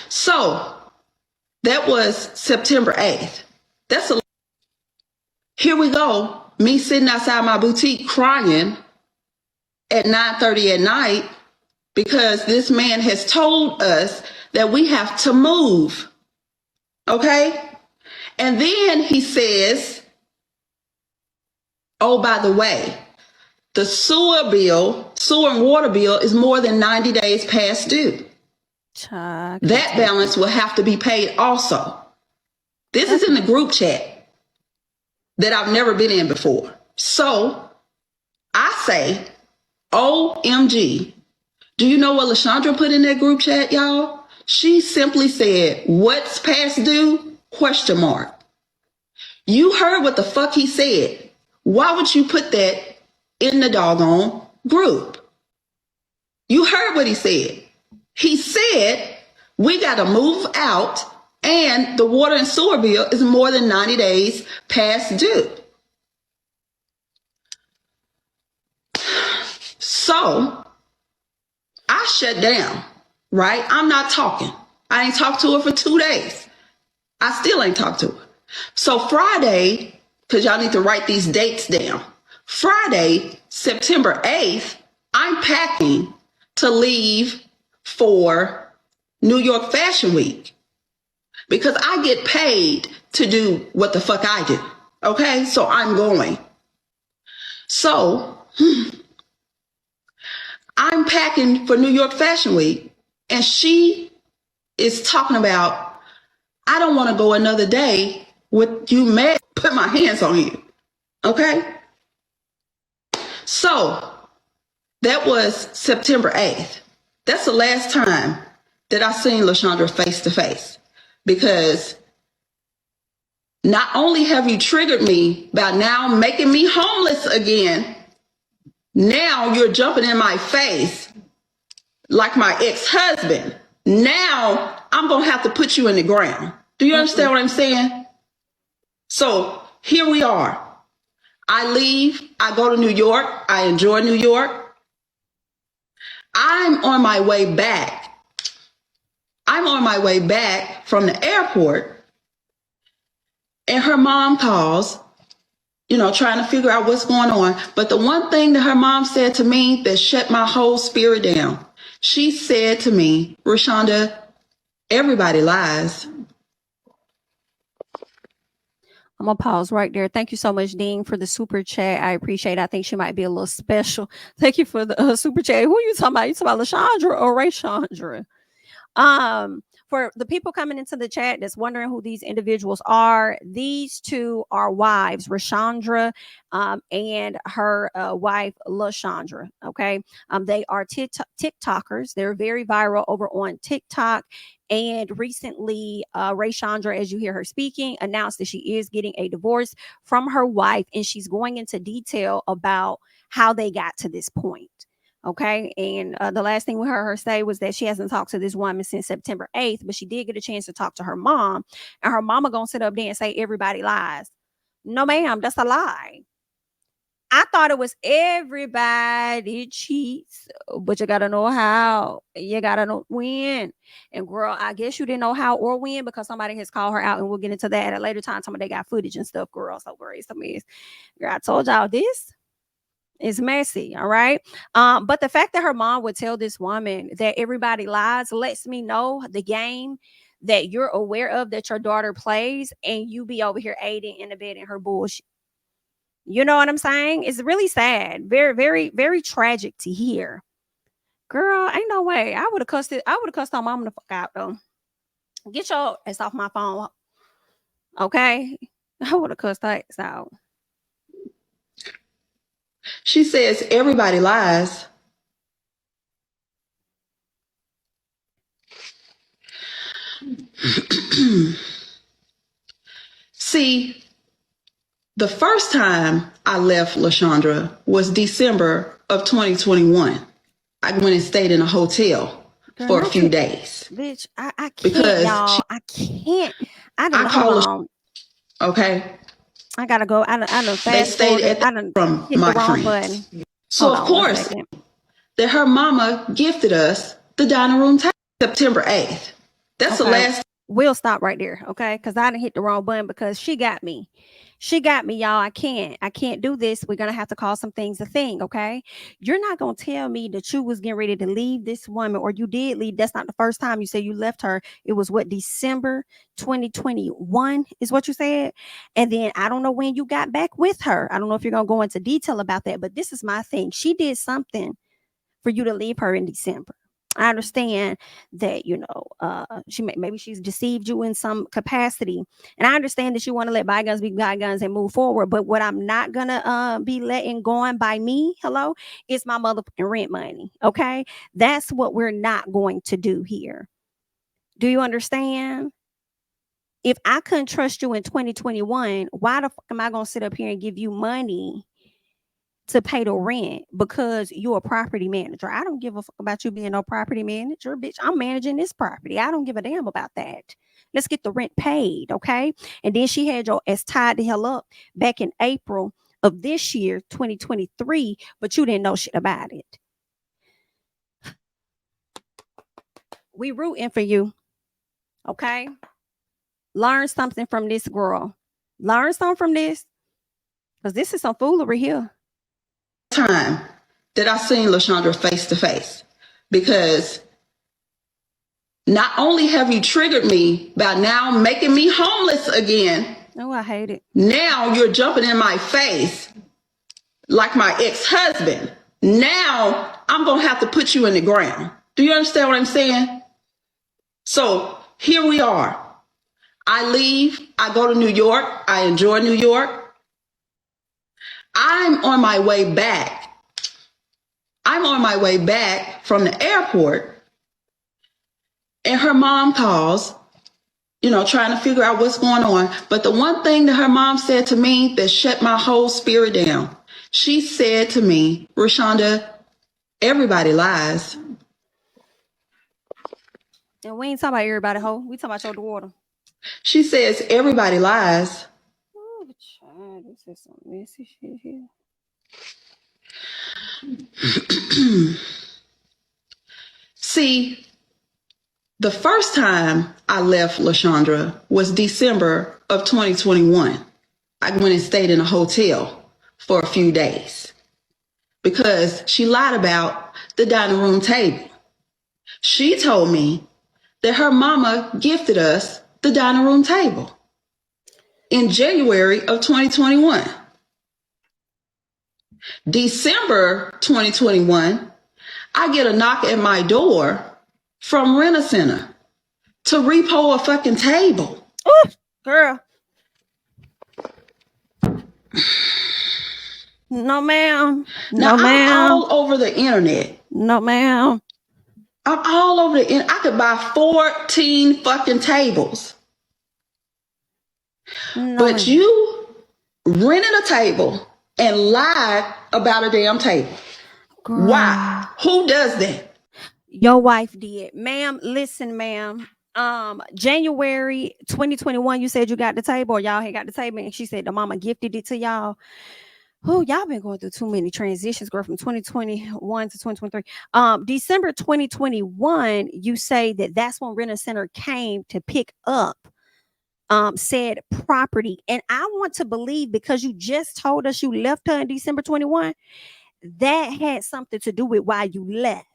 So that was September 8th. Here we go. Me sitting outside my boutique crying at 9:30 at night because this man has told us that we have to move. Okay? And then he says, oh, by the way, the sewer and water bill is more than 90 days past due. That balance will have to be paid also. This is in the group chat that I've never been in before. So I say, OMG. Do you know what LaShondra put in that group chat, y'all? She simply said, what's past due? Question mark. You heard what the fuck he said. Why would you put that in the doggone group? You heard what he said. He said, we got to move out and the water and sewer bill is more than 90 days past due. So I shut down, right? I'm not talking. I ain't talked to her for 2 days. I still ain't talked to her. So Friday, because y'all need to write these dates down. Friday, September 8th, I'm packing to leave for New York Fashion Week because I get paid to do what the fuck I do. Okay, so I'm going. So I'm packing for New York Fashion Week and she is talking about, I don't want to go another day with you mad, put my hands on you. Okay? So that was September 8th. That's the last time that I seen LaShondra face to face because not only have you triggered me by now making me homeless again, now you're jumping in my face like my ex-husband. Now I'm going to have to put you in the ground. Do you understand what I'm saying? So here we are. I leave. I go to New York. I enjoy New York. I'm on my way back. From the airport. And her mom calls, trying to figure out what's going on. But the one thing that her mom said to me that shut my whole spirit down, she said to me, RaeShonda, everybody lies. I'm going to pause right there. Thank you so much, Dean, for the super chat. I appreciate it. I think she might be a little special. Thank you for the super chat. Who are you talking about? You talking about LaShondra or RaeShondra? For the people coming into the chat that's wondering who these individuals are, these two are wives, RaeShondra and her wife, LaShondra. Okay. They are TikTokers. They're very viral over on TikTok. And recently, RaeShondra, as you hear her speaking, announced that she is getting a divorce from her wife. And she's going into detail about how they got to this point. Okay. And the last thing we heard her say was that she hasn't talked to this woman since September 8th, but she did get a chance to talk to her mom. And her mama going to sit up there and say, everybody lies. No, ma'am, that's a lie. I thought it was everybody cheats, but you got to know how. You got to know when. And girl, I guess you didn't know how or when because somebody has called her out, and we'll get into that at a later time. Somebody got footage and stuff, girl. So girl, it's a mess. Girl, I told y'all this. It's messy, all right? But the fact that her mom would tell this woman that everybody lies lets me know the game that you're aware of that your daughter plays, and you be over here aiding and abetting her bullshit. You know what I'm saying? It's really sad. Very, very, very tragic to hear. Girl, ain't no way. I would have cussed her mom the fuck out, though. Get your ass off my phone. Okay? I would have cussed her ass out. She says everybody lies. See, the first time I left LaShondra was December of 2021. I went and stayed in a hotel Girl, for a not few you, days bitch. I can't, because y'all. I can't. I I done, hold call on. okay. I gotta go. I done They fast stayed forwarded. at the I done from hit my the wrong friends. button. So Hold of on one course second. that her mama gifted us the dining room table September 8th. That's the Okay. last. We'll stop right there, okay? Because I didn't hit the wrong button because she got me. She got me, y'all. I can't do this. We're gonna have to call some things a thing, okay? You're not gonna tell me that you was getting ready to leave this woman, or you did leave. That's not the first time you say you left her. It was what, December 2021 is what you said. And then I don't know when you got back with her. I don't know if you're gonna go into detail about that, but this is my thing. She did something for you to leave her in December. I understand that, maybe she's deceived you in some capacity, and I understand that you want to let bygones be bygones and move forward. But what I'm not gonna be letting go on by me, hello, is my motherfucking rent money. Okay, that's what we're not going to do here. Do you understand? If I couldn't trust you in 2021, why the fuck am I gonna sit up here and give you money to pay the rent because you're a property manager? I don't give a fuck about you being no property manager, bitch. I'm managing this property. I don't give a damn about that. Let's get the rent paid, okay? And then she had your ass tied the hell up back in April of this year, 2023, but you didn't know shit about it. We rooting for you, okay? Learn something from this girl. Learn something from this, because this is some foolery here. Time that I seen LaShondra face to face, because not only have you triggered me by now making me homeless again, Oh, I hate it. now you're jumping in my face like my ex-husband. Now I'm going to have to put you in the ground. Do you understand what I'm saying? So here we are. I leave. I go to New York. I enjoy New York. I'm on my way back. I'm on my way back from the airport, and her mom calls, trying to figure out what's going on. But the one thing that her mom said to me that shut my whole spirit down, she said to me, RaeShonda, everybody lies. And we ain't talking about everybody, ho. We talking about your daughter. She says, everybody lies. Oh, child, this is some messy shit here. See, the first time I left LaShondra was December of 2021. I went and stayed in a hotel for a few days because she lied about the dining room table. She told me that her mama gifted us the dining room table in January of 2021. December 2021, I get a knock at my door from Rent-A-Center to repo a fucking table. Oh, girl. No, ma'am. Now, No, ma'am. I'm all over the internet. No, ma'am. I'm all over the internet. I could buy 14 fucking tables. No, But ma'am. you rented a table and lied about a damn table. Girl. Why? Who does that? Your wife did. Ma'am, listen, ma'am. January 2021, you said you got the table, or y'all had got the table, and she said the mama gifted it to y'all. Oh, y'all been going through too many transitions, girl, from 2021 to 2023. December 2021, you say that's when Rent-A-Center came to pick up said property. And I want to believe, because you just told us you left her in December 21, that had something to do with why you left.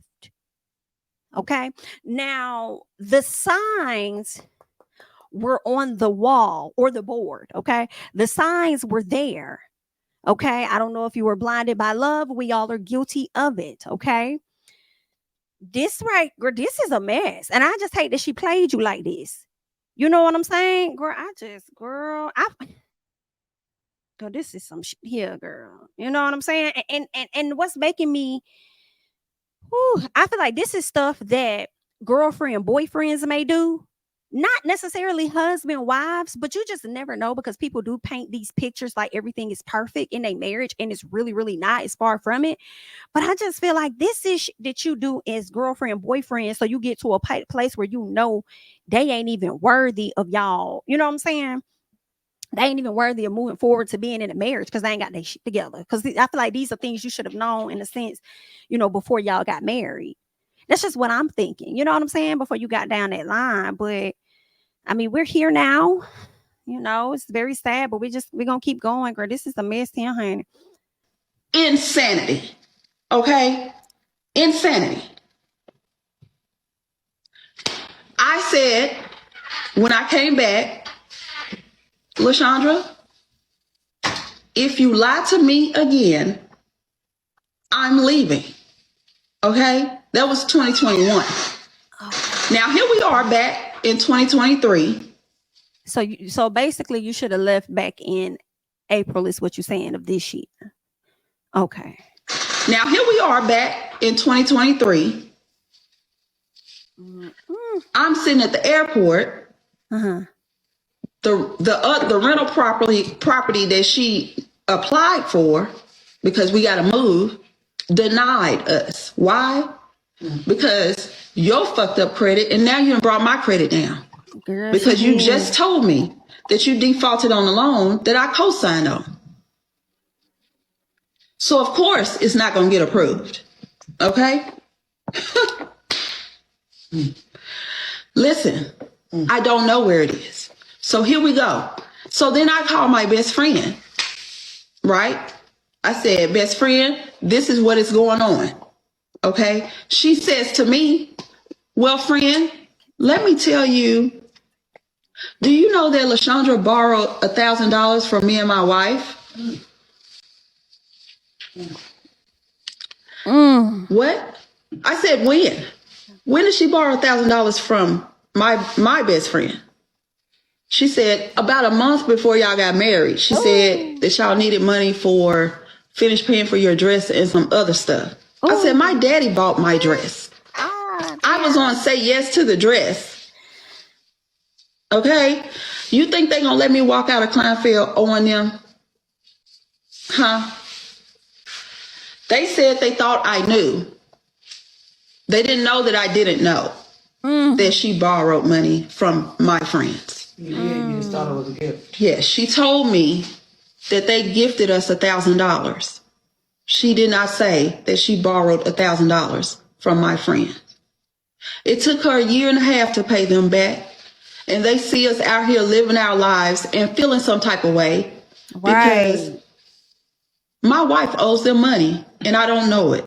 Okay. Now, the signs were on the wall or the board. Okay. The signs were there. Okay. I don't know if you were blinded by love. We all are guilty of it. Okay. This right, girl, this is a mess. And I just hate that she played you like this. You know what I'm saying? Girl, girl, this is some shit here, girl. You know what I'm saying? And what's making me, I feel like this is stuff that girlfriend boyfriends may do. not necessarily husband, wives, but you just never know, because people do paint these pictures like everything is perfect in a marriage, and it's really, really not. It's far from it. But I just feel like this is that you do as girlfriend, boyfriend, so you get to a place where you know they ain't even worthy of y'all. You know what I'm saying? They ain't even worthy of moving forward to being in a marriage because they ain't got their shit together. Because I feel like these are things you should have known, in a sense, before y'all got married. That's just what I'm thinking. You know what I'm saying? Before you got down that line. But I mean, we're here now. It's very sad, but we're gonna keep going, girl. This is a mess here, honey. Insanity. Okay? Insanity. I said when I came back, LaShondra, if you lie to me again, I'm leaving. Okay? That was 2021. Now here we are back in 2023. So basically you should have left back in April, is what you're saying, of this year. Okay. Now here we are back in 2023. I'm sitting at the airport. Uh-huh. The rental property that she applied for, because we got to move, denied us. Why? Because your fucked up credit, and now you done brought my credit down. Girl, because you just told me that you defaulted on the loan that I co-signed on. So of course it's not going to get approved. Okay? Listen, I don't know where it is. So here we go. So then I call my best friend, right? I said, best friend, this is what is going on. Okay? She says to me, well, friend, let me tell you, do you know that LaShondra borrowed $1,000 from me and my wife? What? I said, when? When did she borrow $1,000 from my best friend? She said, about a month before y'all got married. She said that y'all needed money for finish paying for your dress and some other stuff. I said, my daddy bought my dress. I was on say yes to the dress. Okay? You think they gonna let me walk out of Kleinfeld owing them? Huh? They said they thought I knew. They didn't know that I didn't know that she borrowed money from my friends. Yeah, you just thought it was a gift. Yes, she told me that they gifted us $1,000. She did not say that she borrowed $1,000 from my friend. It took her 1.5 years to pay them back. And they see us out here living our lives and feeling some type of way. Right. Because my wife owes them money and I don't know it.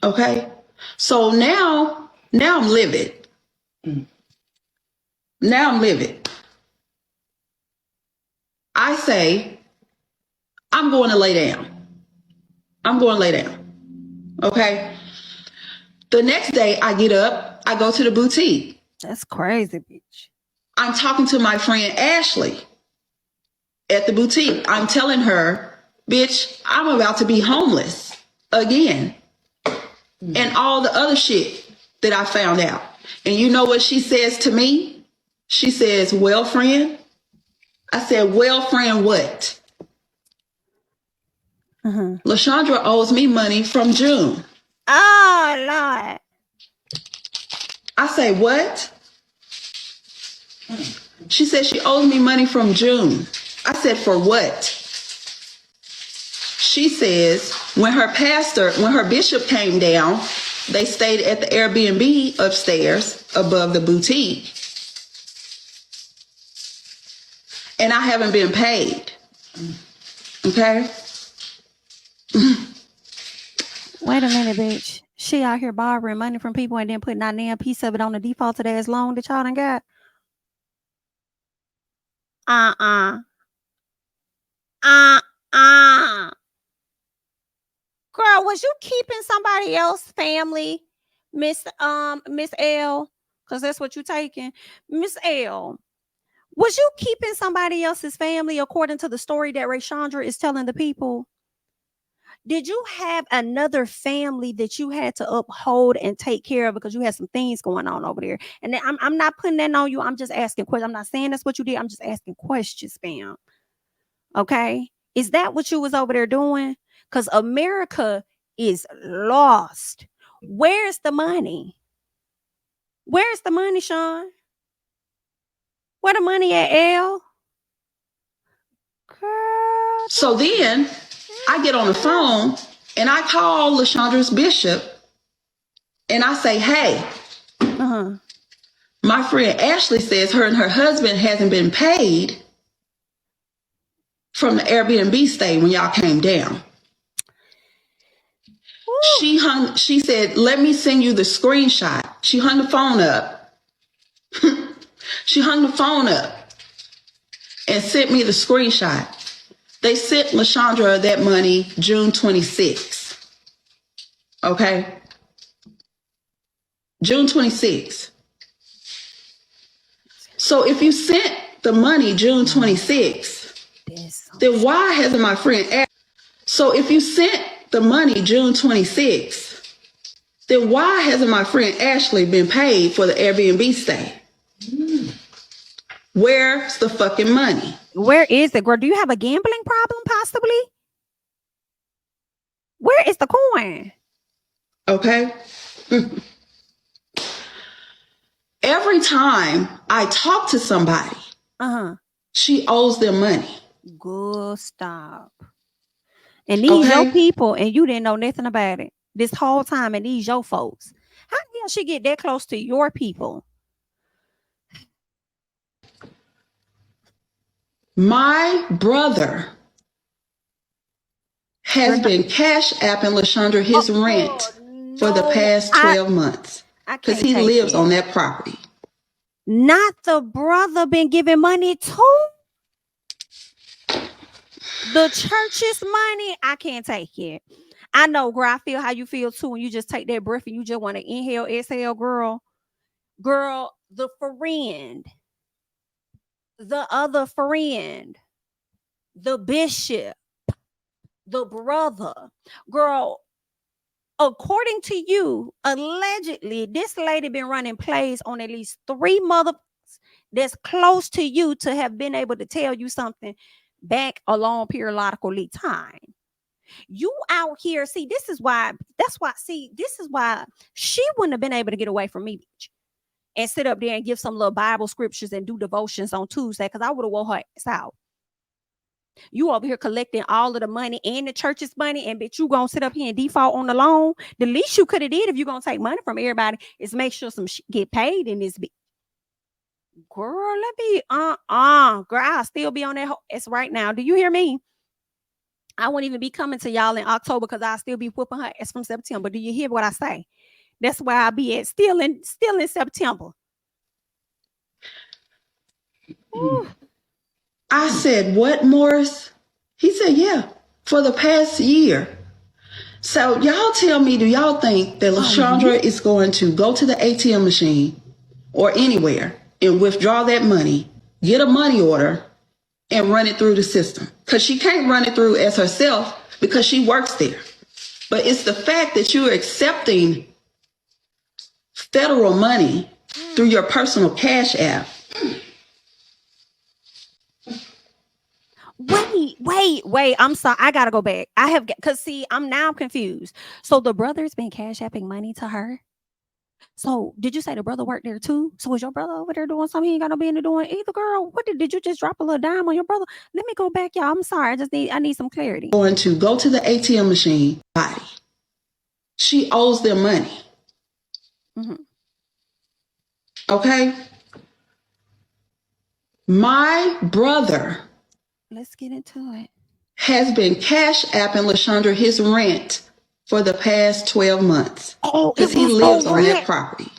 Okay? So now I'm livid. Now I'm livid. I say, I'm going to lay down. Okay? The next day I get up, I go to the boutique. That's crazy, bitch. I'm talking to my friend Ashley at the boutique. I'm telling her, bitch, I'm about to be homeless again. And all the other shit that I found out. And you know what she says to me? She says, well, friend. I said, well, friend, what? LaShondra owes me money from June. Oh, Lord. I say, what? She said she owes me money from June. I said, for what? She says when her bishop came down, they stayed at the Airbnb upstairs above the boutique. And I haven't been paid. Okay? Wait a minute, bitch. She out here borrowing money from people and then putting that damn piece of it on the defaulted ass loan that y'all done got. Girl, was you keeping somebody else's family, Miss L? Because that's what you taking. Miss L, was you keeping somebody else's family according to the story that RaeShondra is telling the people? Did you have another family that you had to uphold and take care of because you had some things going on over there? And I'm not putting that on you. I'm just asking questions. I'm not saying that's what you did. I'm just asking questions, fam. Okay. Is that what you was over there doing? Because America is lost. Where's the money? Where's the money, Sean? Where the money at, L? Girl. So then I get on the phone and I call LaShondra's bishop and I say, hey, my friend Ashley says her and her husband hasn't been paid from the Airbnb stay when y'all came down. Ooh. She said, let me send you the screenshot. She hung the phone up. She hung the phone up and sent me the screenshot. They sent LaShondra that money June 26th. Okay? June 26th. So if you sent the money June 26th, then why hasn't my friend... So if you sent the money June 26th, then why hasn't my friend Ashley been paid for the Airbnb stay? Where's the fucking money? Where is it, girl? Do you have a gambling problem, possibly? Where is the coin? Okay. Every time I talk to somebody, she owes them money. Good, stop. And these your people, and you didn't know nothing about it this whole time, and these your folks. How the hell she get that close to your people? My brother has been cash apping LaShondra his rent for the past 12 months because he lives on that property. Not the brother been giving money to the church's money. I can't take it. I know, girl. I feel how you feel too when you just take that breath and you just want to inhale, exhale, girl. Girl, the friend, the other friend, the bishop, the brother, girl. According to you, allegedly, this lady been running plays on at least 3 mother that's close to you to have been able to tell you something back a long periodical time. You out here, see, this is why she wouldn't have been able to get away from me, bitch, and sit up there and give some little Bible scriptures and do devotions on Tuesday, because I would have wore her ass out. You over here collecting all of the money and the church's money, and bitch, you gonna sit up here and default on the loan. The least you could have did if you gonna take money from everybody is make sure some shit get paid in this bitch. Girl, let me girl, I'll still be on that it's right now. Do you hear me? I won't even be coming to y'all in October because I'll still be whooping her ass from September. Do you hear what I say? That's where I'll be at, still in September. Ooh. I said, what, Morris? He said, yeah, for the past year. So y'all tell me, do y'all think that LaShondra is going to go to the ATM machine or anywhere and withdraw that money, get a money order, and run it through the system? Because she can't run it through as herself because she works there. But it's the fact that you're accepting federal money through your personal cash app. Wait. I'm sorry. I gotta go back. Because see, I'm confused. So the brother's been cash apping money to her. So did you say the brother worked there too? So was your brother over there doing something he ain't got no business doing either, girl? What did you just drop a little dime on your brother? Let me go back, y'all. I'm sorry. I need some clarity. Going to go to the ATM machine. She owes them money. Okay. My brother, let's get into it, has been cash apping LaShondra his rent for the past 12 months. Because he lives on that property.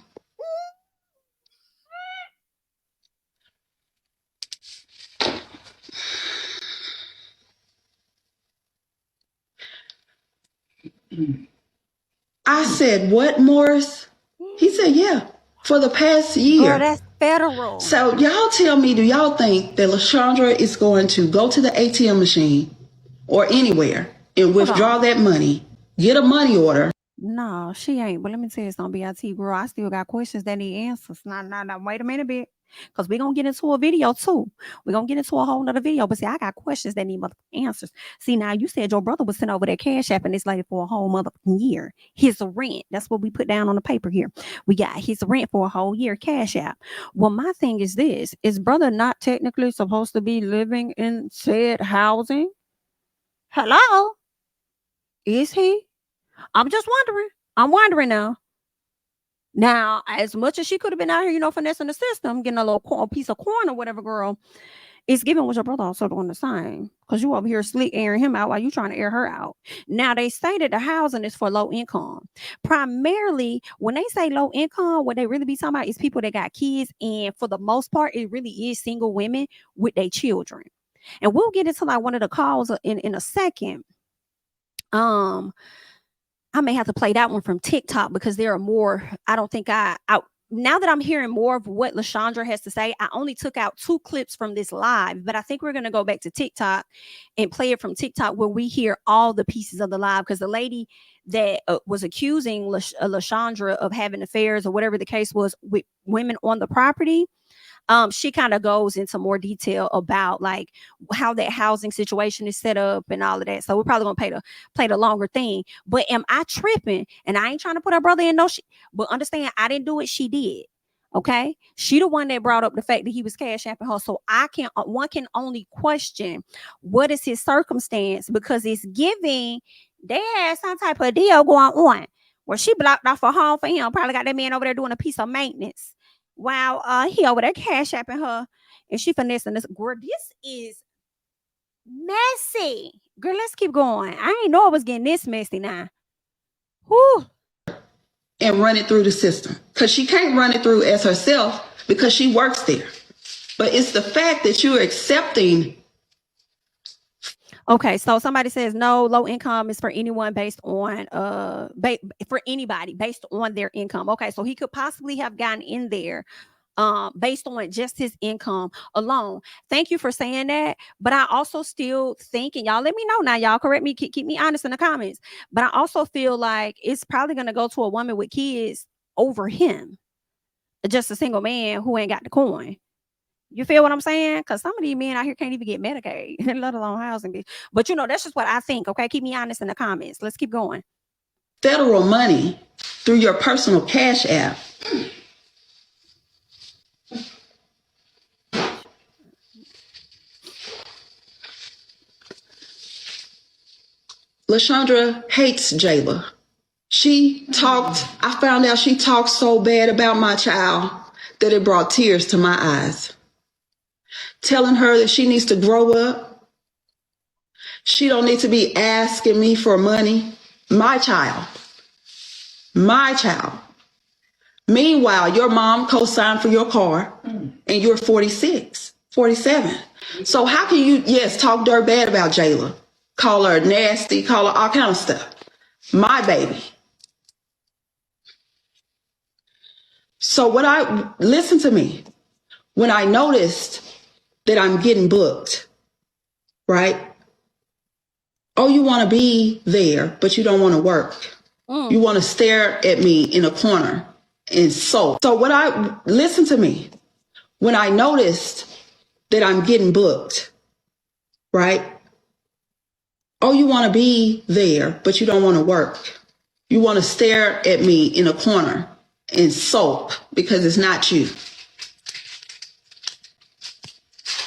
I said, what, Morris? He said, yeah, for the past year. Oh, that's federal. So y'all tell me, do y'all think that LaShondra is going to go to the ATM machine or anywhere and withdraw that money, get a money order. No, she ain't. But let me tell you something, BIT girl. I still got questions that need answers. Now, wait a minute, bit. Because we're going to get into a video too. We're going to get into a whole nother video. But see, I got questions that need answers. See, now you said your brother was sent over that Cash App and this lady for a whole motherfucking year. His rent. That's what we put down on the paper here. We got his rent for a whole year, Cash App. Well, my thing is this. Is brother not technically supposed to be living in said housing? Hello? Is he? I'm just wondering. I'm wondering now. Now, as much as she could have been out here, finessing the system, getting a little piece of corn or whatever, girl, it's given with your brother also doing the same. Because you over here slick airing him out while you trying to air her out. Now, they say that the housing is for low income. Primarily, when they say low income, what they really be talking about is people that got kids. And for the most part, it really is single women with their children. And we'll get into like one of the calls in a second. I may have to play that one from TikTok because there are more. I don't think now that I'm hearing more of what LaShondra has to say, I only took out 2 clips from this live, but I think we're going to go back to TikTok and play it from TikTok where we hear all the pieces of the live, because the lady that was accusing LaShondra of having affairs or whatever the case was with women on the property, she kind of goes into more detail about like how that housing situation is set up and all of that. So we're probably gonna play the longer thing. But am I tripping? And I ain't trying to put her brother in no shit, but understand I didn't do it. She did. Okay, she the one that brought up the fact that he was Cash Apping her. So one can only question what is his circumstance, because it's giving they had some type of deal going on where she blocked off a home for him. Probably got that man over there doing a piece of maintenance while he over there Cash Apping her, and she finessing this. Girl, this is messy. Girl, let's keep going. I ain't know it was getting this messy now. Whew. And run it through the system, because she can't run it through as herself because she works there. But it's the fact that you're accepting. Okay, so somebody says no, low income is for anyone based on for anybody based on their income. Okay, so he could possibly have gotten in there based on just his income alone. Thank you for saying that. But I also still think, and y'all let me know now, y'all correct me, keep me honest in the comments. But I also feel like it's probably gonna go to a woman with kids over him, just a single man who ain't got the coin. You feel what I'm saying? Because some of these men out here can't even get Medicaid, let alone housing. But that's just what I think. Okay, keep me honest in the comments. Let's keep going. Federal money through your personal Cash App. LaShondra hates Jayla. I found out she talked so bad about my child that it brought tears to my eyes. Telling her that she needs to grow up. She don't need to be asking me for money. My child. Meanwhile, your mom co-signed for your car and you're 46, 47. So how can you, talk dirt bad about Jayla? Call her nasty, call her all kind of stuff. My baby. So listen to me. When I noticed that I'm getting booked, right? Oh, you want to be there, but you don't want to work. You want to stare at me in a corner and sulk. So listen to me. When I noticed that I'm getting booked, right? Oh, you want to be there, but you don't want to work. You want to stare at me in a corner and sulk because it's not you.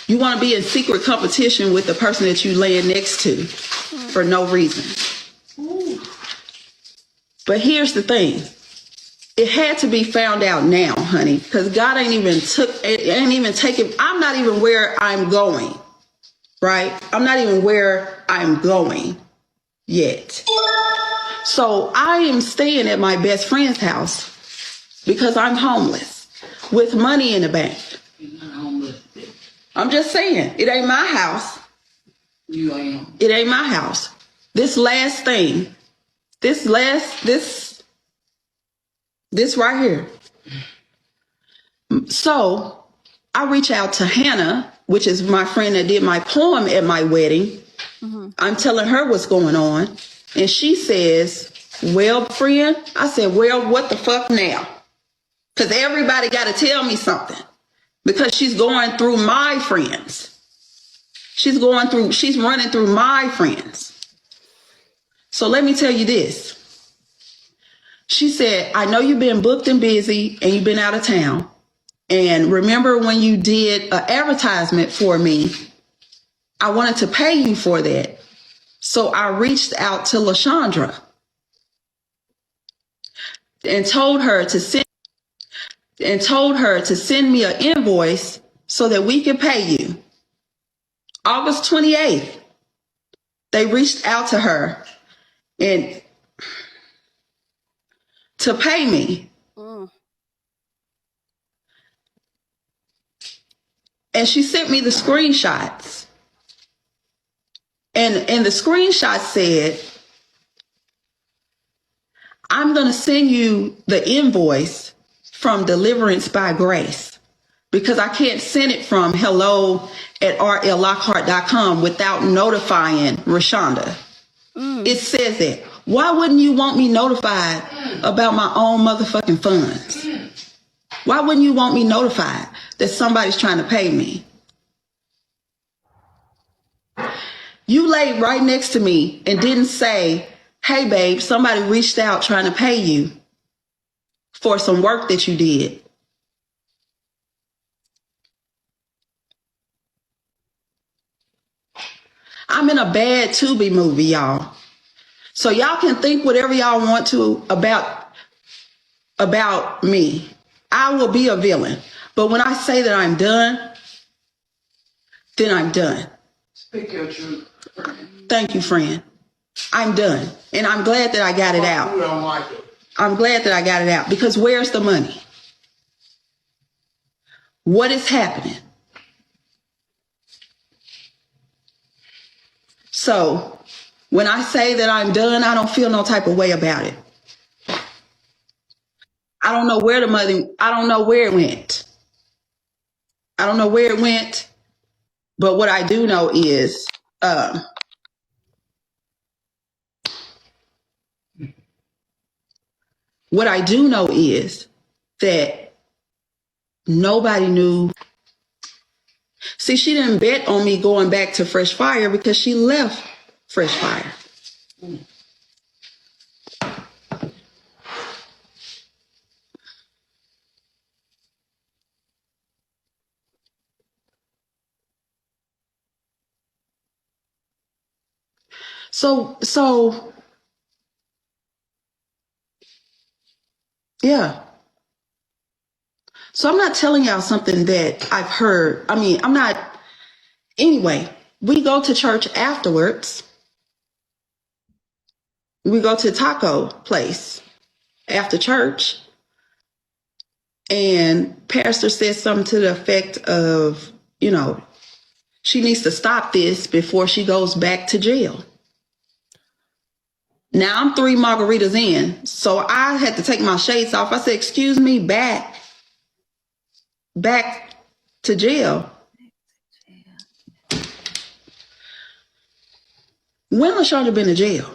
You want to be in secret competition with the person that you laying next to for no reason. But here's the thing. It had to be found out now, honey, because God ain't even taken. I'm not even where I'm going, right? I'm not even where I'm going yet. So I am staying at my best friend's house because I'm homeless with money in the bank. I'm just saying, it ain't my house. It ain't my house. This last thing, this right here. So I reach out to Hannah, which is my friend that did my poem at my wedding. I'm telling her what's going on. And she says, well, friend, I said, well, what the fuck now? Because everybody got to tell me something. Because she's going through my friends. She's running through my friends. So let me tell you this. She said, I know you've been booked and busy and you've been out of town. And remember when you did an advertisement for me, I wanted to pay you for that. So I reached out to LaShondra and told her to send me an invoice so that we could pay you. August 28th, they reached out to her and to pay me. And she sent me the screenshots. And the screenshot said, I'm going to send you the invoice from Deliverance by Grace because I can't send it from hello@lias-lockhart.com without notifying RaeShonda. It says that. Why wouldn't you want me notified about my own motherfucking funds? Why wouldn't you want me notified that somebody's trying to pay me? You laid right next to me and didn't say, hey, babe, somebody reached out trying to pay you for some work that you did. I'm in a bad Tubi movie, y'all. So y'all can think whatever y'all want to about me. I will be a villain. But when I say that I'm done, then I'm done. Speak your truth. Thank you, friend. I'm done. And I'm glad that I got it out. I'm glad that I got it out because where's the money? What is happening? So when I say that I'm done, I don't feel no type of way about it. I don't know where the money, I don't know where it went. I don't know where it went. But what I do know is that nobody knew. See, she didn't bet on me going back to Fresh Fire because she left Fresh Fire. So yeah. So I'm not telling y'all something that I've heard. I mean, I'm not. Anyway, we go to church afterwards. We go to taco place after church. And pastor says something to the effect of, she needs to stop this before she goes back to jail. Now I'm 3 margaritas in, so I had to take my shades off. I said, excuse me, back to jail. When LaShondra been to jail?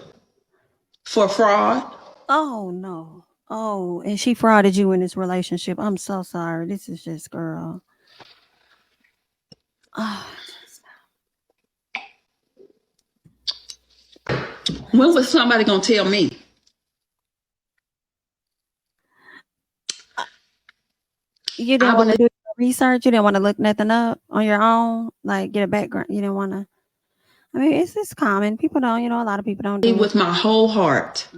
For fraud? Oh, no. Oh, and she frauded you in this relationship. I'm so sorry. This is just, girl. Oh, when was somebody going to tell me? you didn't want to do research? You didn't want to look nothing up on your own? Like, get a background? You didn't want to? I mean, it's common. People don't, a lot of people don't do it. With my whole heart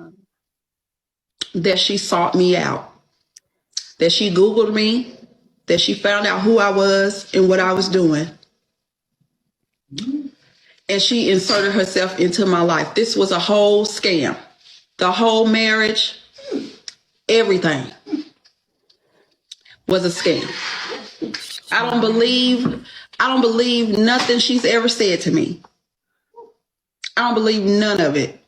that she sought me out, that she Googled me, that she found out who I was and what I was doing. And she inserted herself into my life. This was a whole scam. The whole marriage, everything was a scam. I don't believe nothing she's ever said to me. I don't believe none of it.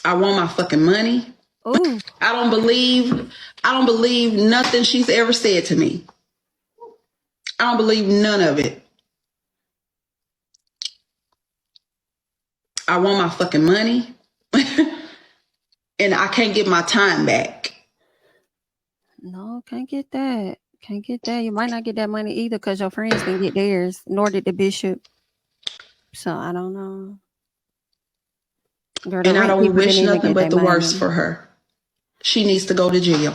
I want my fucking money. Ooh. I don't believe nothing she's ever said to me. I don't believe none of it. I want my fucking money. And I can't get my time back. No, can't get that. Can't get that. You might not get that money either because your friends didn't get theirs, nor did the bishop. So I don't know. Girl, the And I rent don't people wish didn't even nothing get but their the worst money. for her. She needs to go to jail.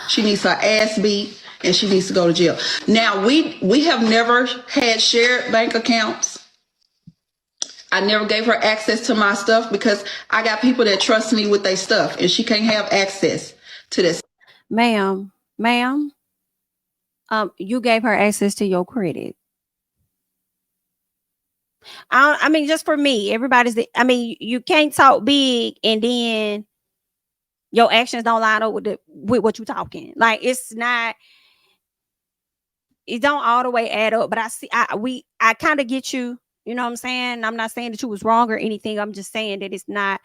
She needs her ass beat, and she needs to go to jail. Now, we have never had shared bank accounts. I never gave her access to my stuff because I got people that trust me with their stuff, and she can't have access to this. Ma'am, you gave her access to your credit. I mean, just for me, you can't talk big and then your actions don't line up with what you talking. Like it don't all the way add up. But I kind of get you. You know what I'm saying? I'm not saying that you was wrong or anything. I'm just saying that it's not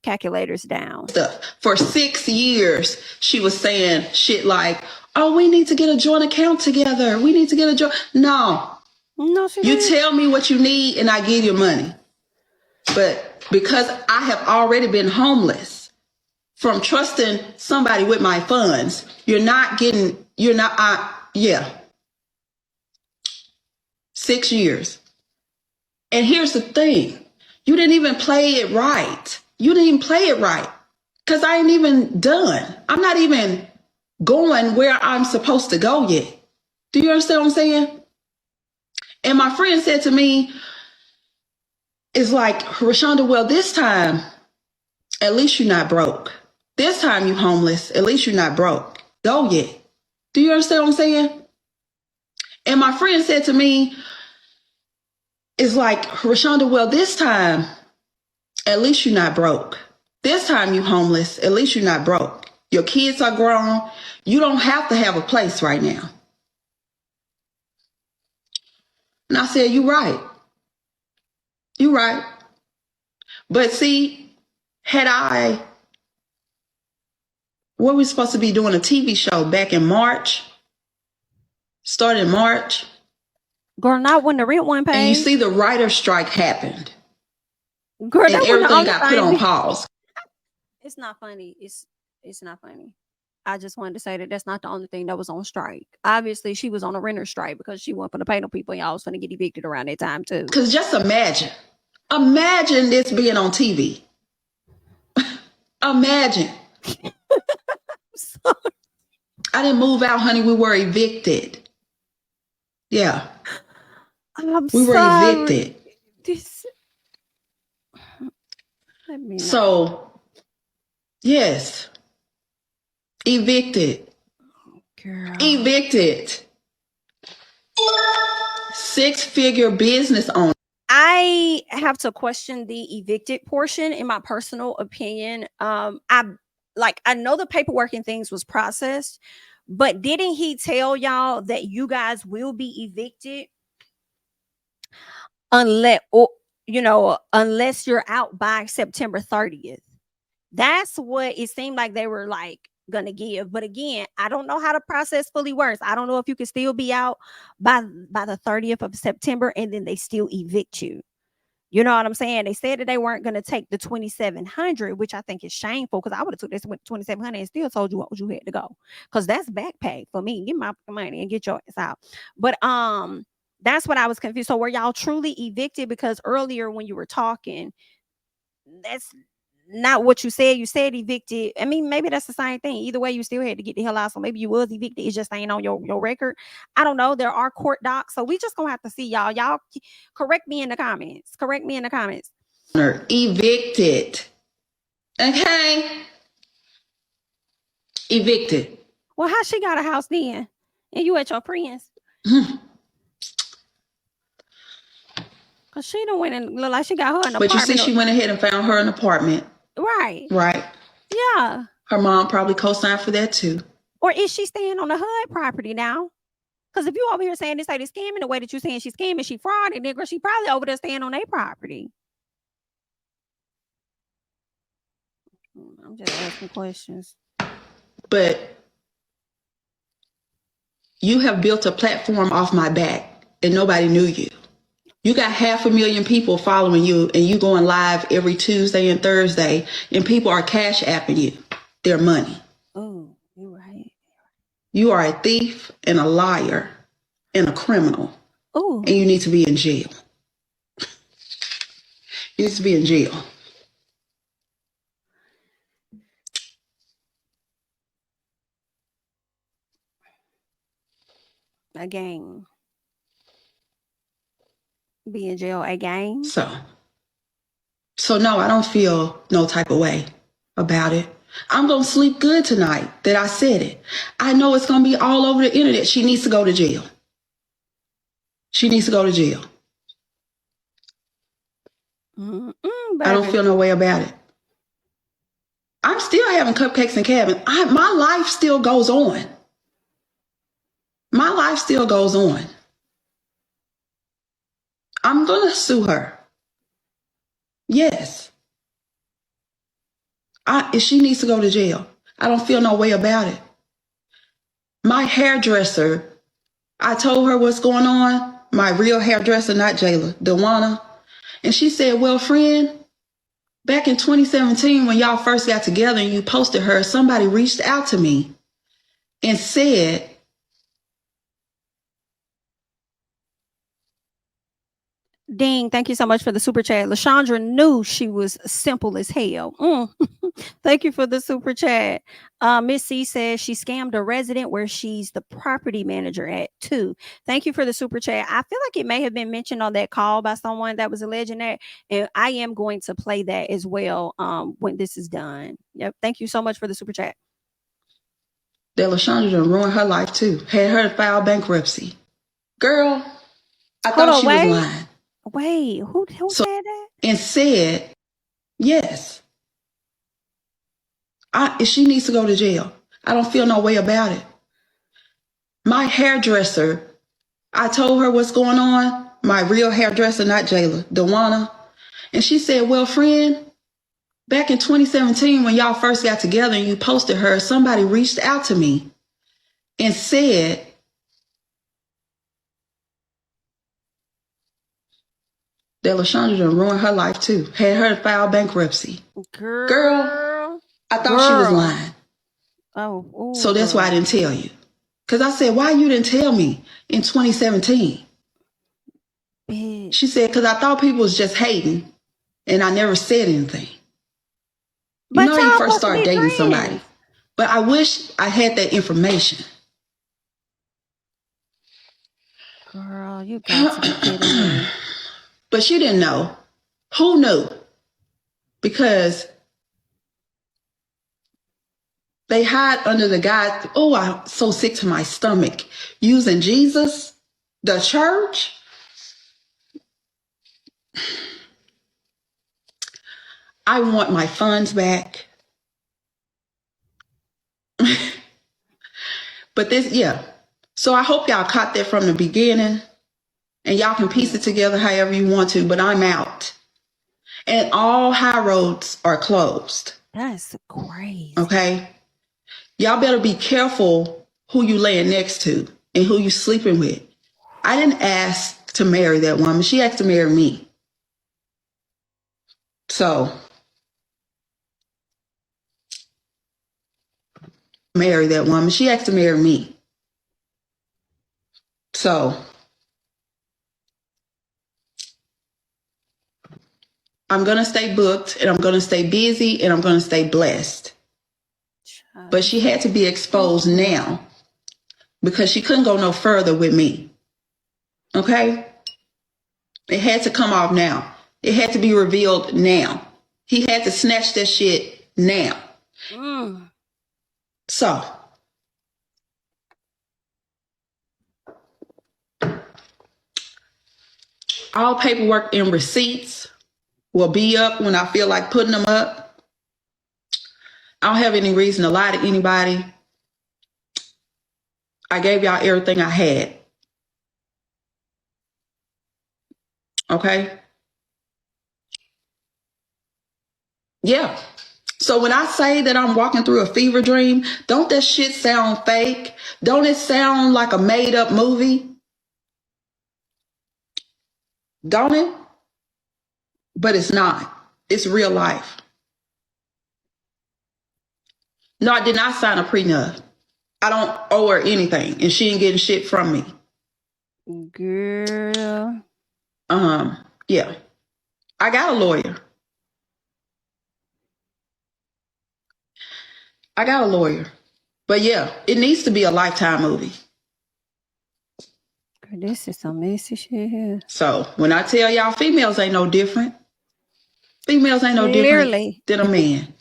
calculators down. Stuff. For 6 years, she was saying shit like, "Oh, we need to get a joint account together. We need to get a joint." No, you tell me what you need, and I give you money. But because I have already been homeless from trusting somebody with my funds, yeah. 6 years. And here's the thing. You didn't even play it right. You didn't even play it right. Because I ain't even done. I'm not even going where I'm supposed to go yet. Do you understand what I'm saying? And my friend said to me, it's like, RaeShonda, well, this time, at least you're not broke. This time you homeless, at least you're not broke. Go yet. Do you understand what I'm saying? And my friend said to me, it's like, RaeShonda, well, this time, at least you're not broke. This time you homeless, at least you're not broke. Your kids are grown. You don't have to have a place right now. And I said, you're right. You're right. But see, what we supposed to be doing a TV show back in March, started in March. Girl, not when the rent one paid. And you see the writer's strike happened. Girl, and everything got put on pause. It's not funny. It's not funny. I just wanted to say that that's not the only thing that was on strike. Obviously, she was on a renter strike because she wasn't going to pay no people, and y'all was going to get evicted around that time too. Because just imagine this being on TV. Imagine. I didn't move out, honey. We were evicted. Yeah. We were evicted. So, yes. Evicted. Girl. Evicted. 6-figure business owner. I have to question the evicted portion in my personal opinion. I know the paperwork and things was processed, but didn't he tell y'all that you guys will be evicted unless you're out by September 30th? That's what it seemed like they were like gonna give. But again, I don't know how the process fully works. I don't know if you can still be out by the 30th of September and then they still evict you. You know what I'm saying? They said that they weren't going to take the 2,700, which I think is shameful because I would have took this 2,700 and still told you what you had to go, because that's back pay for me. Get my money and get your ass out. But that's what I was confused. So were y'all truly evicted? Because earlier when you were talking, that's not what you said. You said evicted. I mean, maybe that's the same thing. Either way, you still had to get the hell out. So maybe you was evicted. It just ain't on your record. I don't know. There are court docs. So we just gonna have to see, y'all. Y'all correct me in the comments. Evicted. Okay. Evicted. Well, how she got a house then? And you at your friends? Cause she done went and look like she got her an apartment. But you see, she went ahead and found her an apartment. Right. Yeah. Her mom probably co-signed for that too. Or is she staying on the HUD property now? Because if you over here saying this lady scamming the way that you saying she's scamming, she fraud, and nigga, she probably over there staying on their property. I'm just asking questions. But you have built a platform off my back and nobody knew you. You got 500,000 people following you, and you going live every Tuesday and Thursday, and people are cash apping you their money. Oh, you're right. You are a thief and a liar and a criminal. Oh, And you need to be in jail. You need to be in jail. again. Be in jail again. So no, I don't feel no type of way about it. I'm going to sleep good tonight that I said it. I know it's going to be all over the internet. She needs to go to jail. She needs to go to jail. I don't feel no way about it. I'm still having cupcakes and cabin. My life still goes on. My life still goes on. I'm going to sue her. Yes. She needs to go to jail. I don't feel no way about it. My hairdresser, I told her what's going on. My real hairdresser, not Jayla, Dewana. And she said, well, friend, back in 2017, when y'all first got together and you posted her, somebody reached out to me and said, Ding, thank you so much for the super chat. LaShondra knew she was simple as hell. Thank you for the super chat. Miss C says she scammed a resident where she's the property manager at too. Thank you for the super chat. I feel like it may have been mentioned on that call by someone that was alleging that, and I am going to play that as well when this is done. Yep. Thank you so much for the super chat. that LaShondra done ruined her life too. Had her to file bankruptcy. Girl, I thought she was lying. Wait, who said that? And said, yes. She needs to go to jail. I don't feel no way about it. My hairdresser, I told her what's going on. My real hairdresser, not Jayla, Dewana. And she said, well, friend, back in 2017, when y'all first got together and you posted her, somebody reached out to me and said, that LaShondra done ruined her life too. Had her to file bankruptcy. Girl, I thought she was lying. Oh, so that's why I didn't tell you. Because I said, why you didn't tell me in 2017? Bitch. She said, because I thought people was just hating and I never said anything. But you know, you first start dating somebody. But I wish I had that information. Girl, you got to be kidding me. But she didn't know. Who knew? Because they hide under the guise, oh, I'm so sick to my stomach. Using Jesus, the church. I want my funds back. But this, yeah. So I hope y'all caught that from the beginning. And y'all can piece it together however you want to, but I'm out. And all high roads are closed. That's crazy. Okay? Y'all better be careful who you laying next to and who you sleeping with. I didn't ask to marry that woman. She asked to marry me. So, marry that woman. She asked to marry me. So, I'm going to stay booked and I'm going to stay busy and I'm going to stay blessed. But she had to be exposed now because she couldn't go no further with me. Okay? It had to come off now. It had to be revealed now. He had to snatch that shit now. So, all paperwork and receipts will be up when I feel like putting them up. I don't have any reason to lie to anybody. I gave y'all everything I had. Okay? Yeah. So when I say that I'm walking through a fever dream, don't that shit sound fake? Don't it sound like a made up movie? Don't it? But it's not. It's real life. No, I did not sign a prenup. I don't owe her anything, and she ain't getting shit from me. Girl. Yeah. I got a lawyer. But yeah, it needs to be a Lifetime movie. Girl, this is some messy shit here. So when I tell y'all, females ain't no different. Females ain't no Clearly. different than a man.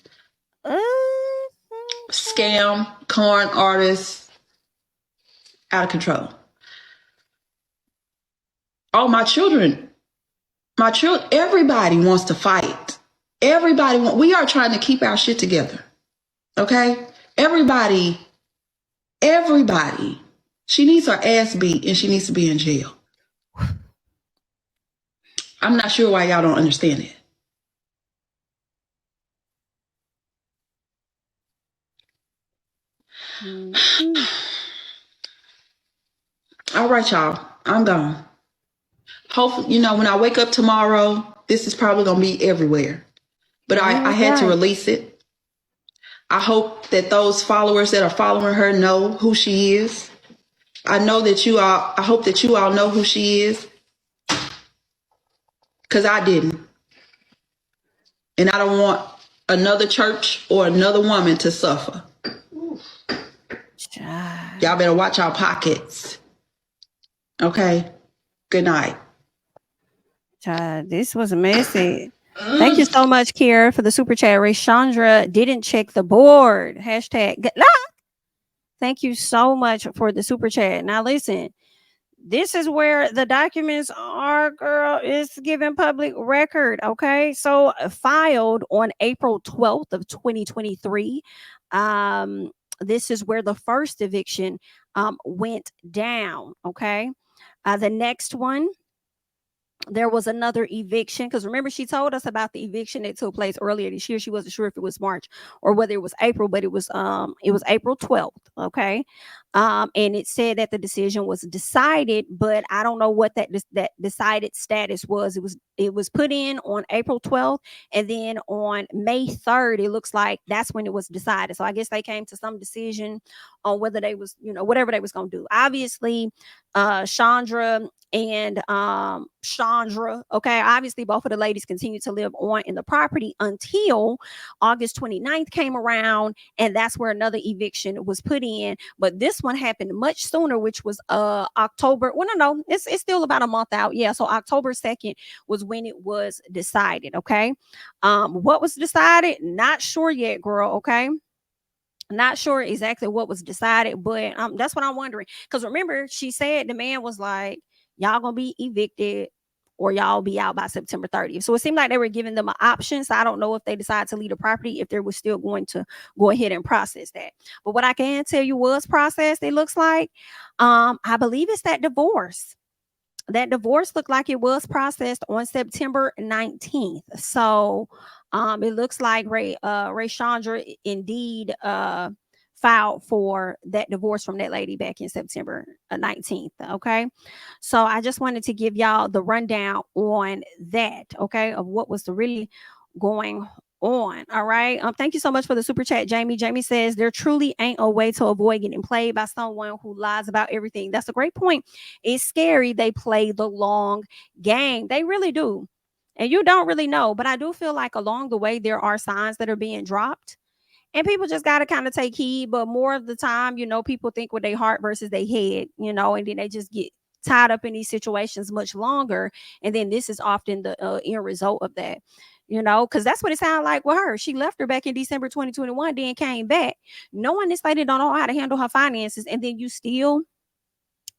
Scam, con artists, out of control. Oh, my children, everybody wants to fight. We are trying to keep our shit together. Okay? Everybody, she needs her ass beat and she needs to be in jail. I'm not sure why y'all don't understand it. Mm-hmm. All right, y'all. I'm gone. Hopefully, when I wake up tomorrow, this is probably going to be everywhere. But I had to release it. I hope that those followers that are following her know who she is. I hope that you all know who she is. Because I didn't. And I don't want another church or another woman to suffer. Y'all better watch our pockets. Okay? Good night. This was messy. Thank you so much, Kira, for the super chat. RaeShondra didn't check the board. Hashtag. Thank you so much for the super chat. Now, listen. This is where the documents are, girl. It's given public record, okay? So filed on April 12th of 2023. This is where the first eviction went down, okay? The next one, there was another eviction, because remember she told us about the eviction that took place earlier this year. She wasn't sure if it was March or whether it was April, but it was April 12th, okay? And it said that the decision was decided, but I don't know what that decided status was. It was put in on April 12th, and then on May 3rd, it looks like that's when it was decided. So I guess they came to some decision on whether they was, whatever they was going to do. Obviously, Chandra and Chandra, okay, obviously both of the ladies continued to live on in the property until August 29th came around, and that's where another eviction was put in. But this one happened much sooner, which was October. Well, no, it's still about a month out. Yeah, so October 2nd was when it was decided. Okay, what was decided? Not sure yet, girl. Okay. Not sure exactly what was decided, but that's what I'm wondering. Because remember, she said the man was like, y'all gonna be evicted or y'all be out by September 30th. So it seemed like they were giving them an option. So I don't know if they decided to leave the property, if they were still going to go ahead and process that. But what I can tell you was processed, it looks like. I believe it's that divorce. That divorce looked like it was processed on September 19th. So it looks like RaeShondra indeed filed for that divorce from that lady back in September 19th. Okay. So I just wanted to give y'all the rundown on that, okay, of what was really going on. All right. Thank you so much for the super chat, Jamie. Jamie says there truly ain't a way to avoid getting played by someone who lies about everything. That's a great point. It's scary. They play the long game. They really do. And you don't really know. But I do feel like along the way, there are signs that are being dropped. And people just got to kind of take heed. But more of the time, people think with their heart versus their head, and then they just get tied up in these situations much longer. And then this is often the end result of that. Because that's what it sounded like with her. She left her back in December 2021, then came back knowing this lady don't know how to handle her finances, and then you still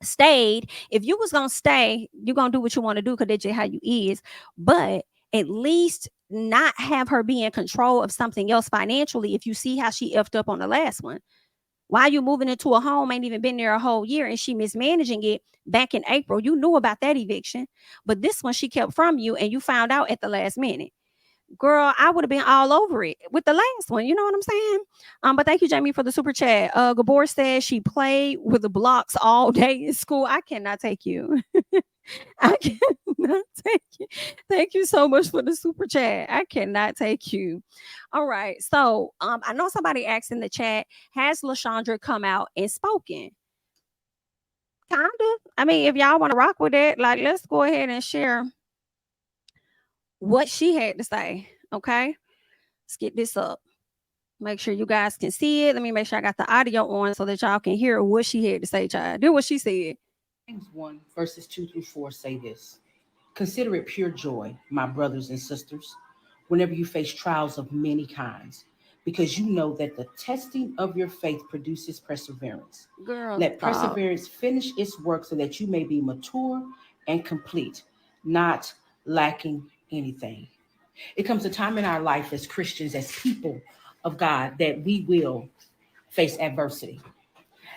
stayed. If you was gonna stay, you're gonna do what you want to do because that's just how you is. But at least not have her be in control of something else financially. If you see how she effed up on the last one, why you moving into a home, ain't even been there a whole year, and she mismanaging it back in April. You knew about that eviction, but this one she kept from you, and you found out at the last minute. Girl, I would have been all over it with the last one. You know what I'm saying? But thank you, Jamie, for the super chat. Gabor says she played with the blocks all day in school. I cannot take you. I cannot take Thank you so much for the super chat. I cannot take you. All right. So I know somebody asked in the chat, has LaShondra come out and spoken? Kinda. I mean, if y'all want to rock with it, like let's go ahead and share what she had to say. Okay. Let's get this up. Make sure you guys can see it. Let me make sure I got the audio on so that y'all can hear what she had to say, child. Do what she said. James 1 verses 2 through 4 say this. Consider it pure joy, my brothers and sisters, whenever you face trials of many kinds, because you know that the testing of your faith produces perseverance. Girl, Let stop. perseverance finish its work so that you may be mature and complete, not lacking anything. It comes a time in our life as Christians, as people of God, that we will face adversity.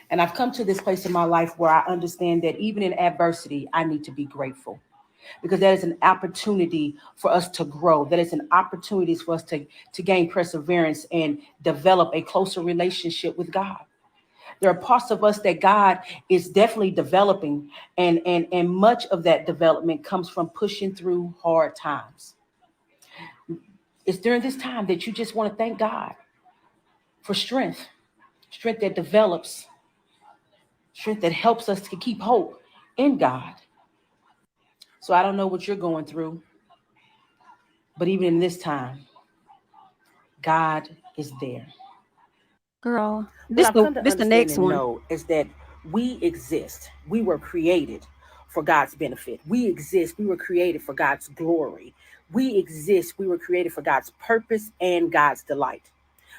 And I've come to this place in my life where I understand that even in adversity, I need to be grateful, because that is an opportunity for us to grow. That is an opportunity for us to gain perseverance and develop a closer relationship with God. There are parts of us that God is definitely developing, and much of that development comes from pushing through hard times. It's during this time that you just want to thank God for strength, strength that develops, strength that helps us to keep hope in God. So I don't know what you're going through, but even in this time, God is there. Girl, What this I've come to the understand next and one. know is that we exist. We were created for God's benefit. We exist. We were created for God's glory. We exist. We were created for God's purpose and God's delight.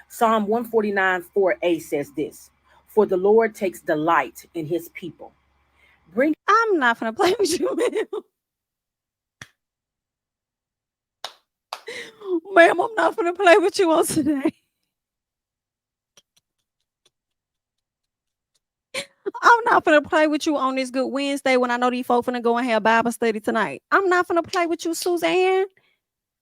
Psalm 149:4a says this: For the Lord takes delight in his people. Bring I'm not gonna play with you, ma'am. Ma'am, I'm not gonna play with you on today. I'm not gonna play with you on this Good Wednesday when I know these folks finna go and have Bible study tonight. I'm not gonna play with you, Suzanne.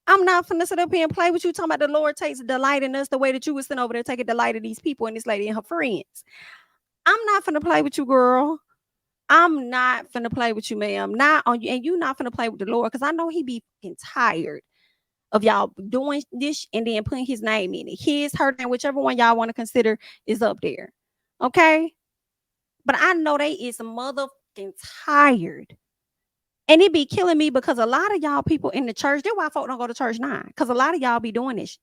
I'm not finna sit up here and play with you talking about the Lord takes delight in us the way that you was sitting over there taking delight in these people and this lady and her friends. I'm not finna play with you, girl. I'm not finna play with you, ma'am. Not on you, and you not finna play with the Lord, because I know he be fucking tired of y'all doing this and then putting his name in it. His, her name, whichever one y'all want to consider is up there. Okay? But I know they is motherfucking tired. And it be killing me because a lot of y'all people in the church, that's why folk don't go to church now. Because a lot of y'all be doing this.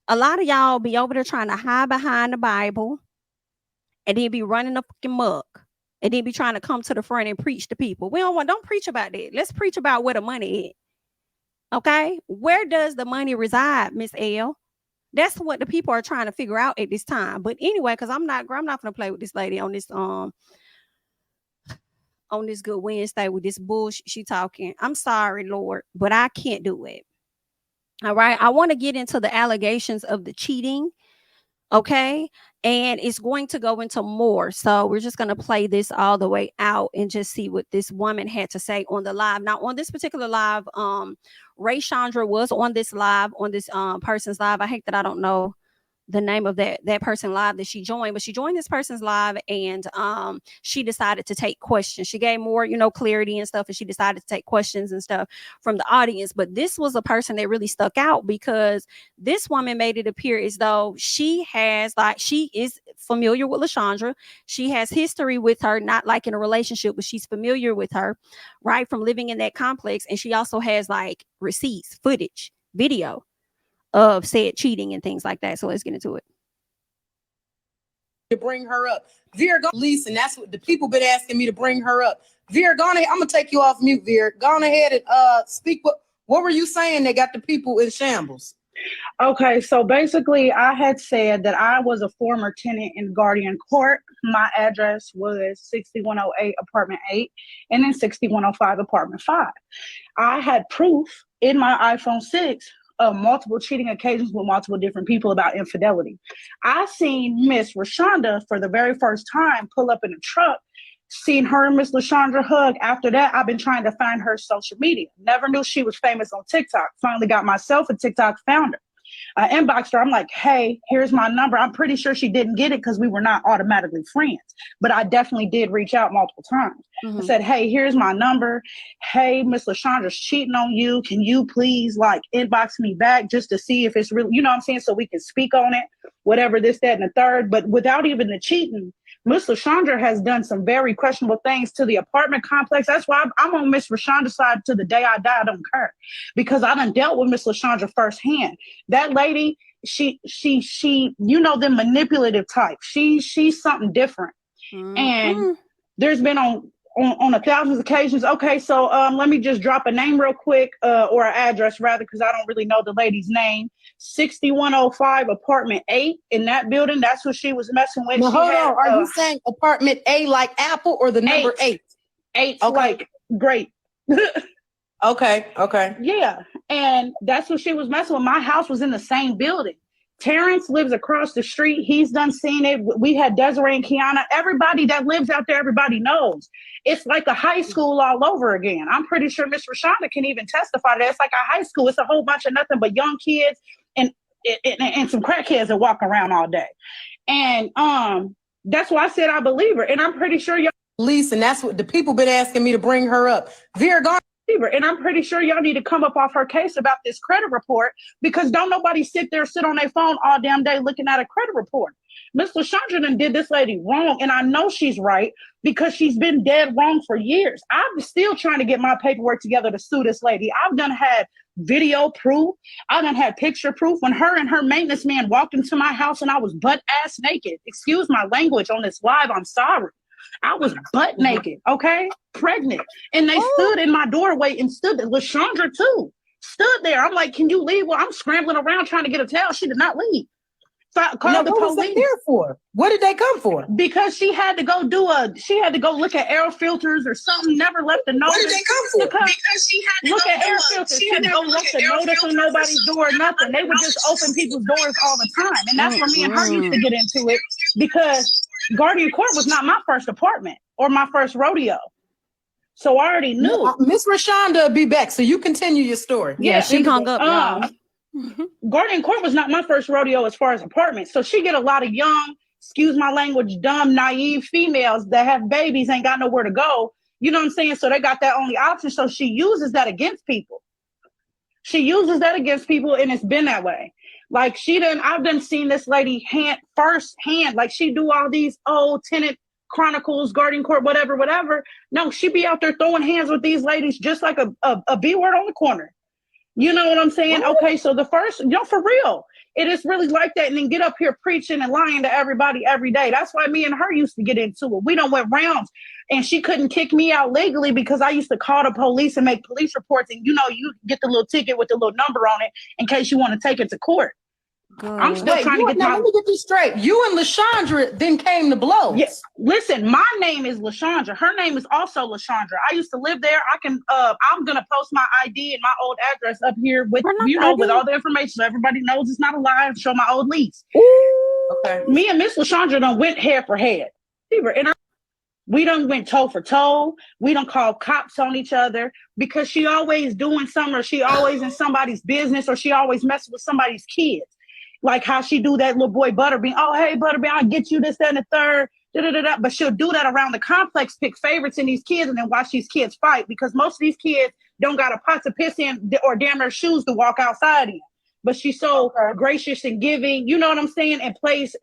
A lot of y'all be over there trying to hide behind the Bible and then be running the fucking muck. And then be trying to come to the front and preach to people. Don't preach about that. Let's preach about where the money is. Okay? Where does the money reside, Miss L? That's what the people are trying to figure out at this time. But anyway, because I'm not gonna play with this lady on this Good Wednesday with this bullshit she talking. I'm sorry, Lord, but I can't do it. All right. I want to get into the allegations of the cheating. Okay. And it's going to go into more. So we're just going to play this all the way out and just see what this woman had to say on the live. Now, on this particular live, RaeShondra was on this live, on this person's live. I hate that I don't know the name of that person live that she joined, but she joined this person's live, and she decided to take questions. She gave more, clarity and stuff, and she decided to take questions and stuff from the audience. But this was a person that really stuck out because this woman made it appear as though she is familiar with LaShondra. She has history with her, not like in a relationship, but she's familiar with her, right, from living in that complex. And she also has like receipts, footage, video of said cheating and things like that. So let's get into it. To bring her up. Veer, go Lisa, and that's what the people been asking me to bring her up. Veer, go on ahead. I'm gonna take you off mute, Veer. Go on ahead and speak. What were you saying that got the people in shambles? Okay, so basically I had said that I was a former tenant in Guardian Court. My address was 6108 apartment 8 and then 6105 apartment 5. I had proof in my iPhone 6 of multiple cheating occasions with multiple different people about infidelity. I seen Miss RaeShonda for the very first time pull up in a truck, seen her and Miss LaShondra hug. After that, I've been trying to find her social media. Never knew she was famous on TikTok. Finally got myself a TikTok founder. I inboxed her. I'm like, hey, here's my number. I'm pretty sure she didn't get it because we were not automatically friends, but I definitely did reach out multiple times. I said, hey, here's my number. hey, Miss LaShondra's cheating on you. Can you please like inbox me back just to see if it's really, you know what I'm saying? So we can speak on it, whatever, this, that, and the third. But without even the cheating, Miss LaShondra has done some very questionable things to the apartment complex. That's why I'm on Miss LaShondra's side to the day I die. I don't care, because I done dealt with Miss LaShondra firsthand. That lady, she, you know, the manipulative type. She's something different. And there's been on 1,000 occasions. Okay, so let me just drop a name real quick, or an address rather, because I don't really know the lady's name. 6105 apartment 8 in that building. That's what she was messing with. Now, hold on. Are you saying apartment A like Apple or the number 8? 8's okay. Like great. Okay. Yeah. And that's what she was messing with. My house was in the same building. Terrence lives across the street. He's done seen it. We had Desiree and Kiana. Everybody that lives out there, everybody knows. It's like a high school all over again. I'm pretty sure Miss RaeShonda can even testify to that. It's like a high school. It's a whole bunch of nothing but young kids and some crackheads that walk around all day. And that's why I said I believe her. And I'm pretty sure y'all Lisa, and that's what the people been asking me to bring her up. And I'm pretty sure y'all need to come up off her case about this credit report, because don't nobody sit on their phone all damn day looking at a credit report. Miss LaShondra done did this lady wrong, and I know she's right because she's been dead wrong for years. I'm still trying to get my paperwork together to sue this lady. I've done had video proof. I done had picture proof. When her and her maintenance man walked into my house and I was butt ass naked. Excuse my language on this live. I'm sorry. I was butt naked, okay? Pregnant. And they stood in my doorway and stood there. LaShondra too. Stood there. I'm like, can you leave? Well, I'm scrambling around trying to get a towel. She did not leave. So I called the police. What was they there for? What did they come for? Because she had to go look at air filters or something. Never left a notice. What did they come for? Because she had to look at air filters. She never left a notice on nobody's door or nothing. They would just open people's doors all the time. And that's where me and her used to get into it, because Guardian Court was not my first apartment or my first rodeo. So I already knew. Miss RaeShonda will be back, so you continue your story. Yeah, she hung up, y'all. Guardian Court was not my first rodeo as far as apartments. So she get a lot of young, excuse my language, dumb, naive females that have babies, ain't got nowhere to go. You know what I'm saying? So they got that only option. So she uses that against people. And it's been that way. Like I've done seen this lady firsthand. Like she do all these old Tenant Chronicles, Guardian Court, whatever. No, she be out there throwing hands with these ladies just like a B word on the corner. You know what I'm saying? Okay, so the first, for real, it is really like that. And then get up here preaching and lying to everybody every day. That's why me and her used to get into it. We done went rounds, and she couldn't kick me out legally because I used to call the police and make police reports. And you get the little ticket with the little number on it in case you want to take it to court. I'm still trying to get let me get this straight. You and LaShondra then came to blows. Yes. Listen, my name is LaShondra. Her name is also LaShondra. I used to live there. I'm gonna post my ID and my old address up here with with all the information so everybody knows it's not a lie, and show my old lease. Okay. Me and Miss LaShondra done went head for head. We done went toe for toe. We done called cops on each other because she always doing something, or she always in somebody's business, or she always messing with somebody's kids. Like how she do that little boy Butterbean. Oh, hey, Butterbean, I'll get you this, that, and the third. Da-da-da-da. But she'll do that around the complex, pick favorites in these kids, and then watch these kids fight, because most of these kids don't got a pot to piss in or damn their shoes to walk outside in. But she's so gracious and giving, you know what I'm saying, and plays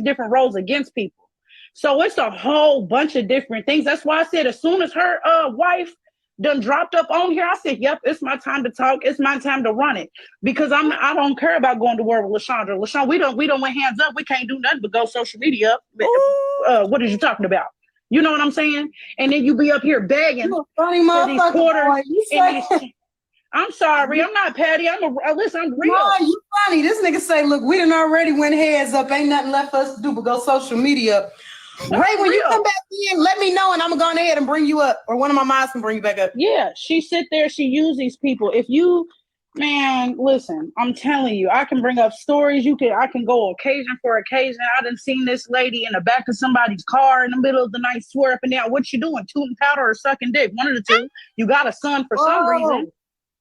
different roles against people. So it's a whole bunch of different things. That's why I said as soon as her wife done dropped up on here, I said, yep, it's my time to talk. It's my time to run it, because I don't care about going to war with LaShondra. LaShondra, we don't went hands up. We can't do nothing but go social media up. What are you talking about? You know what I'm saying? And then you be up here begging you a funny for these quarters. Boy, I'm sorry, I'm not Patty. Listen, I'm real. No, you funny. This nigga say, look, we done already went heads up. Ain't nothing left for us to do but go social media up. Ray, when you come back in, let me know, and I'm gonna go ahead and bring you up, or one of my moms can bring you back up. Yeah, she sit there, she use these people. Man, listen, I'm telling you, I can bring up stories. I can go occasion for occasion. I done seen this lady in the back of somebody's car in the middle of the night, swear up and down. What you doing? Tooting powder or sucking dick? One of the two. You got a son for some reason.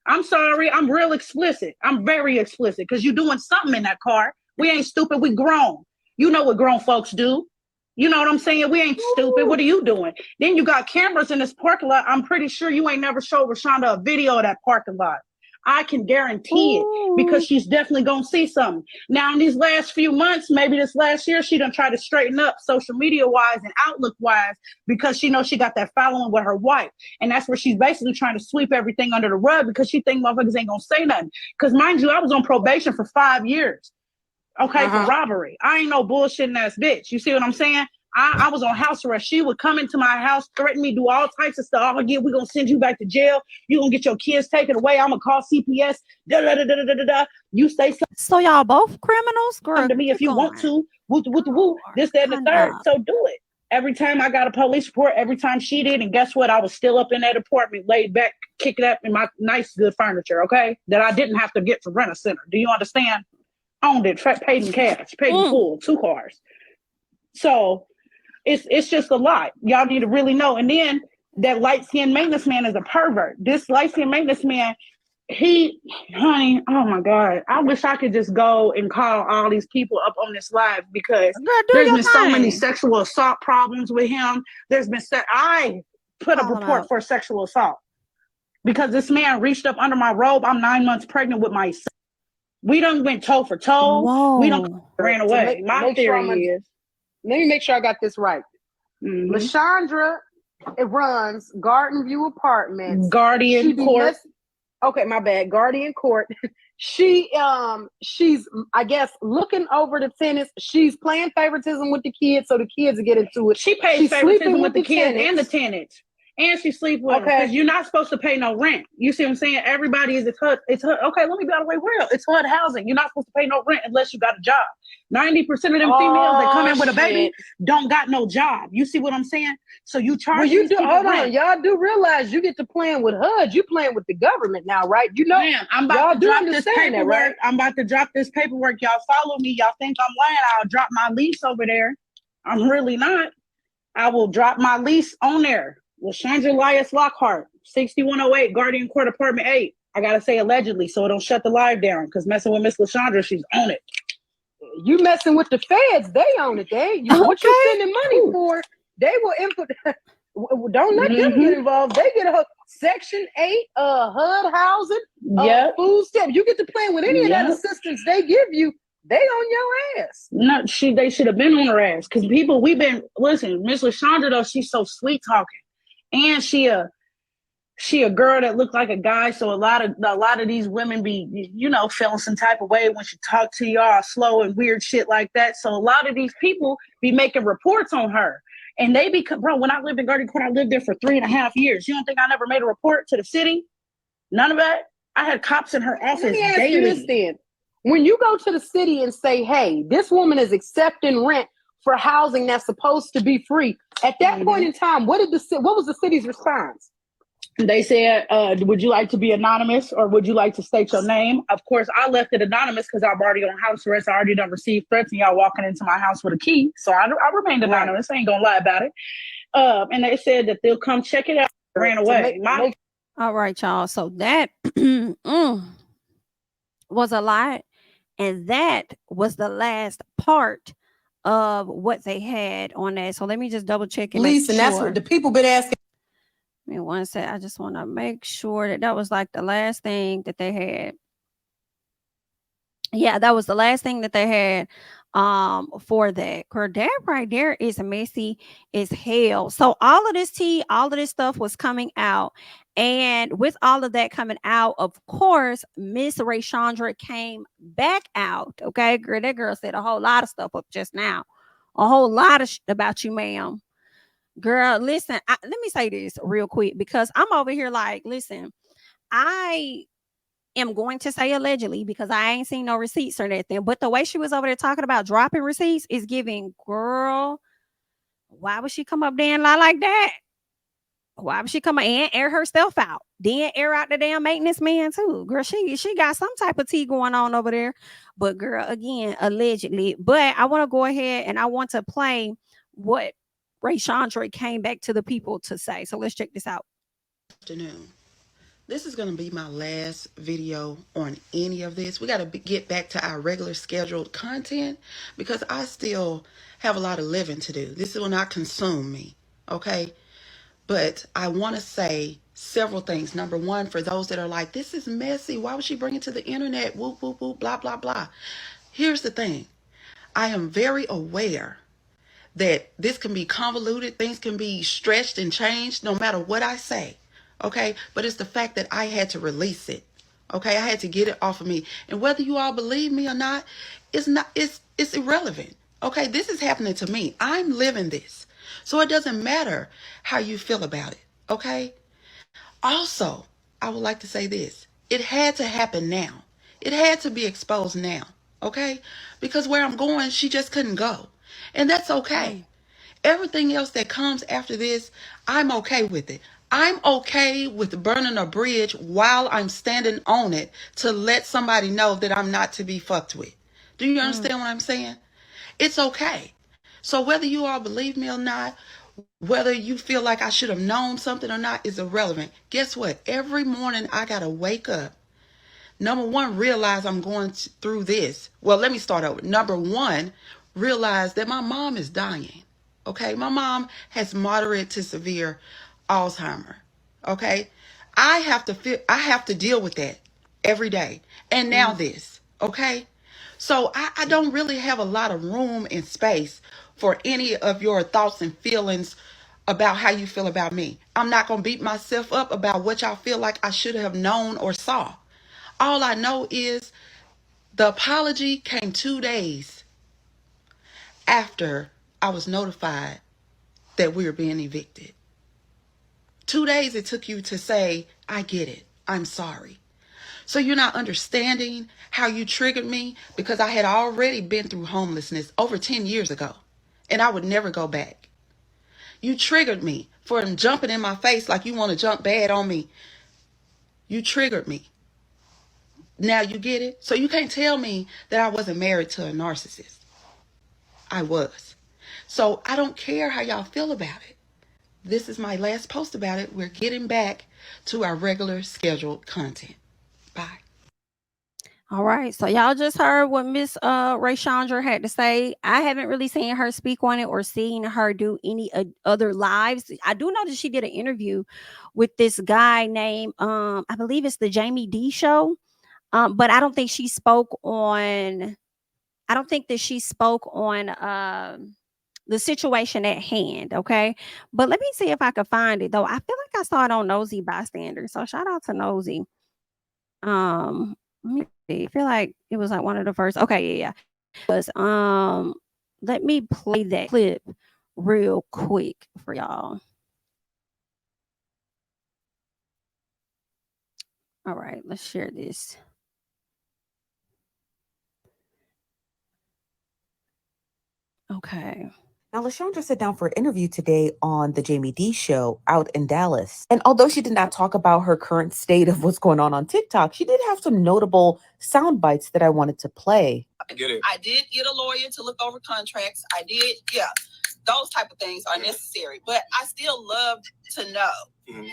I'm sorry, I'm real explicit. I'm very explicit, because you doing something in that car. We ain't stupid, we grown. You know what grown folks do. You know what I'm saying? We ain't stupid. What are you doing? Then you got cameras in this parking lot. I'm pretty sure you ain't never showed RaeShonda a video of that parking lot. I can guarantee it because she's definitely going to see something. Now, in these last few months, maybe this last year, she done tried to straighten up social media-wise and outlook-wise because she knows she got that following with her wife. And that's where she's basically trying to sweep everything under the rug because she think motherfuckers ain't going to say nothing. Because mind you, I was on probation for 5 years. Okay, for robbery. I ain't no bullshitting ass bitch. You see what I'm saying? I was on house arrest. She would come into my house, threaten me, do all types of stuff. Oh, yeah, we're going to send you back to jail. You're going to get your kids taken away. I'm going to call CPS. Da, da, da, da, da, da, da. You say something. So y'all both criminals? Girl, Come to me if you want to. Woo, woo, woo. This, that, and the third. So do it. Every time I got a police report, every time she did, and guess what? I was still up in that apartment, laid back, kicking up in my nice, good furniture, okay? That I didn't have to get to rent a center. Do you understand? Owned it, paid in cash, paid in full, 2 cars. So it's just a lot. Y'all need to really know. And then that light-skinned maintenance man is a pervert. This light-skinned maintenance man, honey, oh my God. I wish I could just go and call all these people up on this live because there's been so many sexual assault problems with him. I put a report for sexual assault because this man reached up under my robe. I'm 9 months pregnant with my son. We done went toe for toe. Whoa. We done ran away. My theory is, let me make sure I got this right. LaShondra, it runs Garden View Apartments. Guardian Court. Okay, my bad. Guardian Court. She's I guess looking over the tenants. She's playing favoritism with the kids, so the kids get into it. She pays favoritism with the kids and the tenants. And she sleeps with them because you're not supposed to pay no rent. You see what I'm saying? Everybody is it's HUD. Okay, let me be out of the way real. It's HUD housing. You're not supposed to pay no rent unless you got a job. 90% of them females that come in with a baby don't got no job. You see what I'm saying? So you charge. Well, you do. Hold on, y'all do realize you get to playing with HUD. You playing with the government now, right? You know, I'm about to drop this paperwork. Right? I'm about to drop this paperwork. Y'all follow me. Y'all think I'm lying? I'll drop my lease over there. I'm really not. I will drop my lease on there. LaShondra lias-lockhart, 6108 Guardian Court Apartment 8. I gotta say allegedly so it don't shut the live down because messing with Miss LaShondra, she's on it. You messing with the feds, they own it. What you spending money for, they will input. Don't let them get involved. They get a Section 8 HUD housing, food stamp. You get to play with any of that assistance they give you. They on your ass. No, they should have been on her ass because people, listen, Miss LaShondra though, she's so sweet talking. And she a girl that looked like a guy, so a lot of these women be, feeling some type of way when she talk to y'all slow and weird shit like that. So a lot of these people be making reports on her. And they when I lived in Guardian Court, I lived there for 3.5 years. You don't think I never made a report to the city? None of that. I had cops in her office daily. Let me ask you this then. When you go to the city and say, hey, this woman is accepting rent for housing that's supposed to be free. At that point in time, what was the city's response? They said, would you like to be anonymous or would you like to state your name? Of course, I left it anonymous because I'm already on house arrest. I already done received threats and y'all walking into my house with a key. So I remained anonymous. I ain't gonna lie about it. And they said that they'll come check it out. Ran away. All right, y'all. So that was a lot. And that was the last part of what they had on that. So let me just double check and Lisa, and that's what the people been asking. Give me one sec. I just want to make sure that was like the last thing that they had. Yeah, that was the last thing that they had for that. Girl, that right there is messy as hell. So all of this tea, all of this stuff was coming out. And with all of that coming out, of course, Miss RaeShondra came back out. Okay, girl, that girl said a whole lot of stuff up just now. A whole lot of about you, ma'am. Girl, listen, let me say this real quick because I'm over here like, listen, I am going to say allegedly because I ain't seen no receipts or nothing. But the way she was over there talking about dropping receipts is giving, girl, why would she come up there and lie like that? Why would she come and air herself out? Then air out the damn maintenance man too. Girl, she got some type of tea going on over there. But girl, again, allegedly. But I want to go ahead and I want to play what RaeShondra came back to the people to say. So let's check this out. Afternoon. This is going to be my last video on any of this. We got to get back to our regular scheduled content because I still have a lot of living to do. This will not consume me, okay? But I want to say several things. Number one, for those that are like, this is messy. Why would she bring it to the internet? Whoop, whoop, whoop, blah, blah, blah. Here's the thing. I am very aware that this can be convoluted. Things can be stretched and changed no matter what I say. Okay, but it's the fact that I had to release it. Okay, I had to get it off of me. And whether you all believe me or not, it's irrelevant. Okay, this is happening to me. I'm living this. So it doesn't matter how you feel about it. Okay? Also, I would like to say this. It had to happen now. It had to be exposed now. Okay? Because where I'm going, she just couldn't go. And that's okay. Everything else that comes after this, I'm okay with it. I'm okay with burning a bridge while I'm standing on it to let somebody know that I'm not to be fucked with. Do you understand what I'm saying? It's okay. So whether you all believe me or not, whether you feel like I should have known something or not is irrelevant. Guess what? Every morning I got to wake up. Number one, realize I'm going through this. Well, let me start over. Number one, realize that my mom is dying. Okay, my mom has moderate to severe Alzheimer. Okay, I have to deal with that every day. And now this. Okay, so I don't really have a lot of room and space for any of your thoughts and feelings about how you feel about me. I'm not gonna beat myself up about what y'all feel like I should have known or saw. All I know is the apology came 2 days after I was notified that we were being evicted. 2 days it took you to say, I get it. I'm sorry. So you're not understanding how you triggered me because I had already been through homelessness over 10 years ago and I would never go back. You triggered me for them jumping in my face like you want to jump bad on me. You triggered me. Now you get it? So you can't tell me that I wasn't married to a narcissist. I was. So I don't care how y'all feel about it. This is my last post about it. We're getting back to our regular scheduled content. Bye. All right. So y'all just heard what Miss RaeShondra had to say. I haven't really seen her speak on it or seen her do any other lives. I do know that she did an interview with this guy named I believe it's the Jamie D show. But I don't think she spoke on the situation at hand. Okay. But let me see if I can find it though. I feel like I saw it on Nosy Bystander. So shout out to Nosy. Let me see. I feel like it was like one of the first. Okay, yeah. Because let me play that clip real quick for y'all. All right, let's share this. Okay. Now, LaShondra sat down for an interview today on the Jamie D show out in Dallas. And although she did not talk about her current state of what's going on TikTok, she did have some notable sound bites that I wanted to play. I did get a lawyer to look over contracts. I did, yeah. Those type of things are necessary. But I still love to know,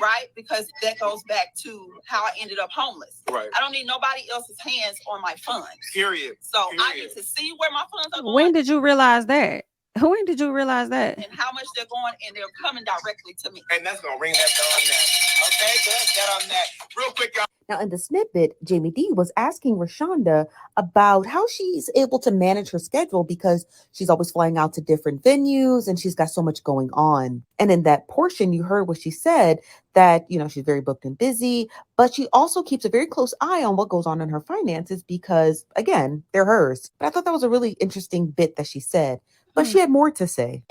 right? Because that goes back to how I ended up homeless. Right. I don't need nobody else's hands on my funds. Period. So I need to see where my funds are going. When did you realize that? When did you realize that? And how much they're going, and they're coming directly to me. And that's going to ring that bell on that. Okay, good. That on that. Real quick, y'all. Now, in the snippet, Jamie D was asking RaeShonda about how she's able to manage her schedule because she's always flying out to different venues and she's got so much going on. And in that portion, you heard what she said, that, you know, she's very booked and busy, but she also keeps a very close eye on what goes on in her finances because, again, they're hers. But I thought that was a really interesting bit that she said. But she had more to say.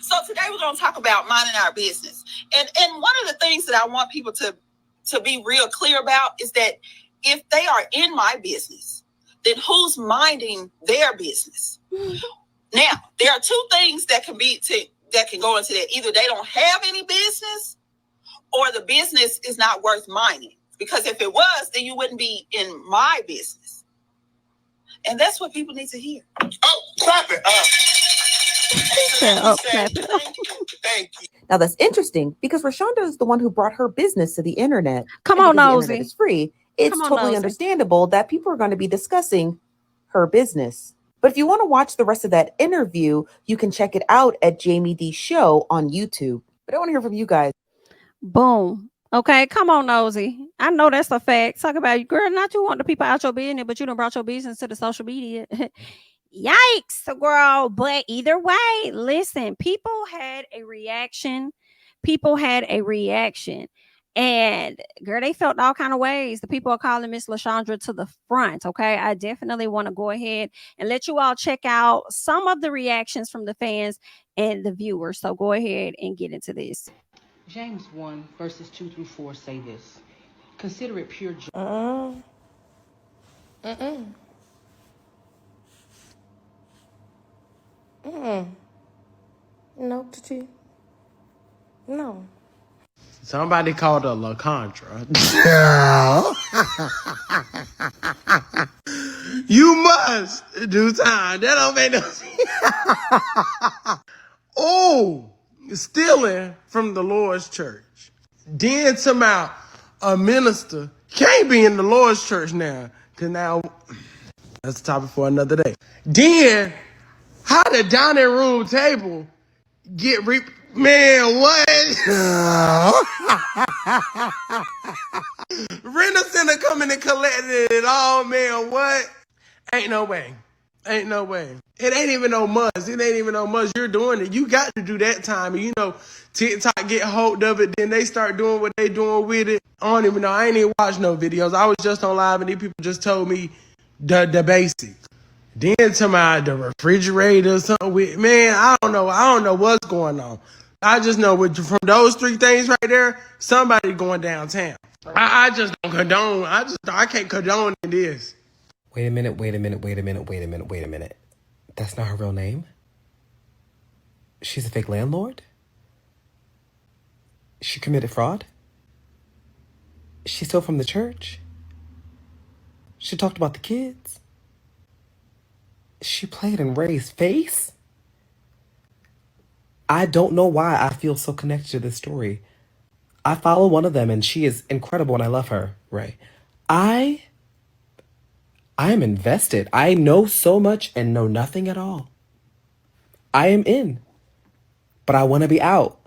So today we're going to talk about minding our business. And one of the things that I want people to be real clear about is that if they are in my business, then who's minding their business? Now, there are two things that can go into that. Either they don't have any business or the business is not worth minding. Because if it was, then you wouldn't be in my business. And that's what people need to hear. Oh, clap it up. Said up, clap it up. Thank you. Now that's interesting because RaeShonda is the one who brought her business to the internet. Come And on, because the internet Nosy. is free, it's Come on, totally Nosy. understandable that people are going to be discussing her business. But if you want to watch the rest of that interview, you can check it out at Jamie D's show on YouTube. But I want to hear from you guys. Boom. Okay, come on, Nosy. I know that's a fact. Talk about you, girl. Not you want the people out your business, but you done brought your business to the social media. Yikes, girl. But either way, listen, people had a reaction. And girl, they felt all kind of ways. The people are calling Miss LaShondra to the front. Okay. I definitely want to go ahead and let you all check out some of the reactions from the fans and the viewers. So go ahead and get into this. James 1 verses 2 through 4 say this. Consider it pure joy. No, Titi. No. Somebody called her LaShondra. You must do time. That don't make no sense. Oh, stealing from the Lord's church. Then somehow a minister can't be in the Lord's church now. Cause now that's a topic for another day. Then how the dining room table get man, what? Renter center coming and collecting it all, man, what? Ain't no way. Ain't no way. It ain't even no must. You're doing it. You got to do that time. And you know, TikTok get hold of it, then they start doing what they doing with it. I don't even know. I ain't even watch no videos. I was just on live and these people just told me the basics. Then to my the refrigerator or something with, man, I don't know what's going on. I just know from those three things right there, somebody going downtown. I just don't condone. I can't condone this. Wait a minute. That's not her real name? She's a fake landlord? She committed fraud? She stole from the church? She talked about the kids? She played in Ray's face? I don't know why I feel so connected to this story. I follow one of them and she is incredible and I love her, Ray. I am invested. I know so much and know nothing at all. I am in, but I want to be out.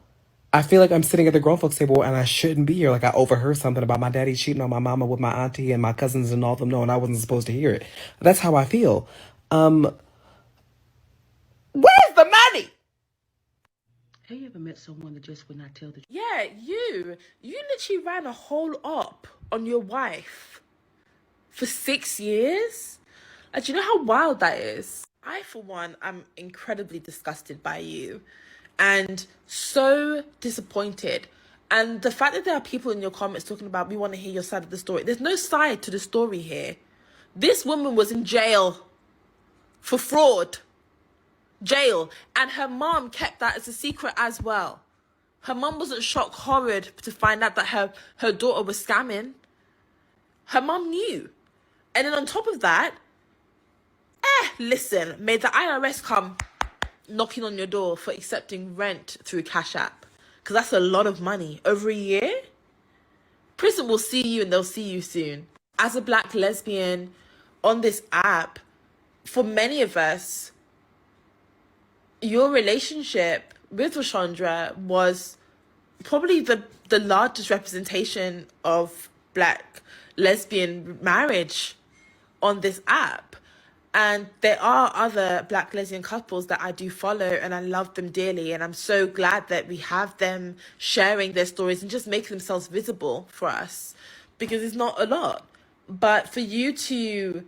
I feel like I'm sitting at the grown folks table and I shouldn't be here. Like I overheard something about my daddy cheating on my mama with my auntie and my cousins and all of them knowing I wasn't supposed to hear it. That's how I feel. Where's the money? Have you ever met someone that just would not tell the truth? Yeah, you literally ran a whole op on your wife for 6 years. Like, do you know how wild that is? I, for one, am incredibly disgusted by you and so disappointed. And the fact that there are people in your comments talking about, we want to hear your side of the story. There's no side to the story here. This woman was in jail for fraud. Jail. And her mom kept that as a secret as well. Her mom wasn't shocked, horrid to find out that her daughter was scamming. Her mom knew. And then on top of that, listen, may the IRS come knocking on your door for accepting rent through CashApp. Because that's a lot of money. Over a year? Prison will see you and they'll see you soon. As a black lesbian on this app, for many of us, your relationship with RaeShonda was probably the largest representation of black lesbian marriage on this app. And there are other black lesbian couples that I do follow and I love them dearly. And I'm so glad that we have them sharing their stories and just making themselves visible for us, because it's not a lot. But for you to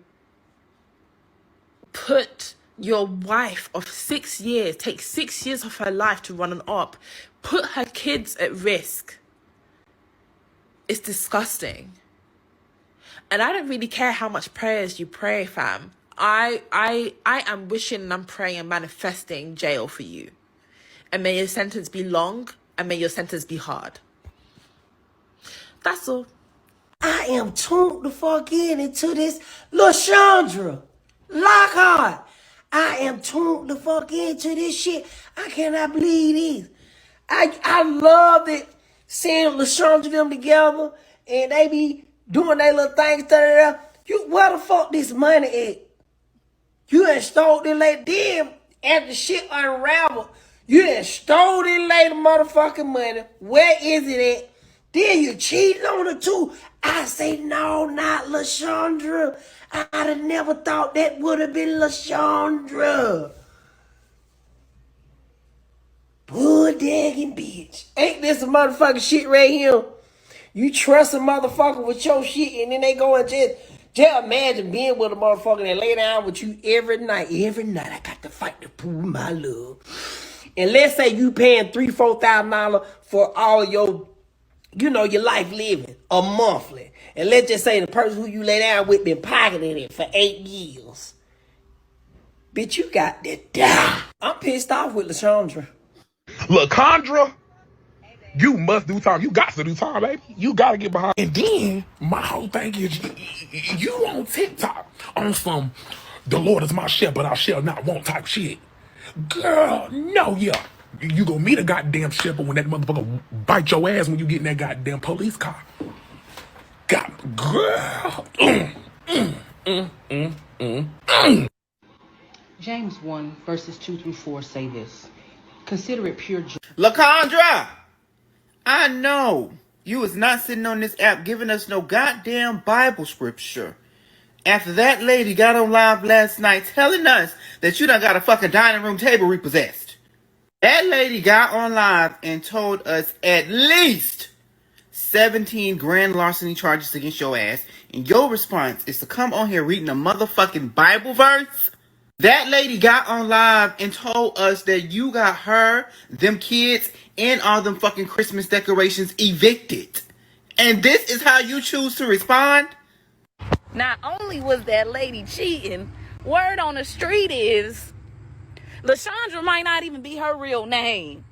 put your wife of 6 years, take 6 years of her life to run an op, put her kids at risk, it's disgusting. And I don't really care how much prayers you pray, fam. I am wishing and I'm praying and manifesting jail for you. And may your sentence be long and may your sentence be hard. That's all. I am tuned the fuck into this LaShondra Lockhart. I am tuned the fuck into this shit. I cannot believe this. I love it seeing LaShondra them together and they be doing their little things. You, where the fuck this money at? You done stole this lady. Then after shit unraveled, you done stole this lady motherfucking money. Where is it at? Then you cheated on her too. I say, no, not LaShondra. I'd have never thought that would have been LaShondra. Bull-dagging bitch. Ain't this a motherfucking shit right here? You trust a motherfucker with your shit and then they go and just imagine being with a motherfucker that lay down with you every night. Every night I got to fight to prove my love. And let's say you paying $3,000-$4,000 for all your, you know, your life living, a monthly. And let's just say the person who you lay down with been pocketing it for 8 years. Bitch, you got to die. I'm pissed off with LaShondra. LaShondra, you must do time. You got to do time, baby. You got to get behind. And then my whole thing is you on TikTok on some the Lord is my shepherd, I shall not want type shit. Girl, no, yeah. You gonna meet a goddamn shepherd when that motherfucker bite your ass when you get in that goddamn police car. Girl. James 1 verses 2 through 4 say this. Consider it pure joy. LaShondra, I know you was not sitting on this app giving us no goddamn Bible scripture. After that lady got on live last night telling us that you done got a fucking dining room table repossessed. That lady got on live and told us at least 17 grand larceny charges against your ass. And your response is to come on here reading a motherfucking Bible verse? That lady got on live and told us that you got her, them kids, and all them fucking Christmas decorations evicted. And this is how you choose to respond? Not only was that lady cheating, word on the street is LaShondra might not even be her real name.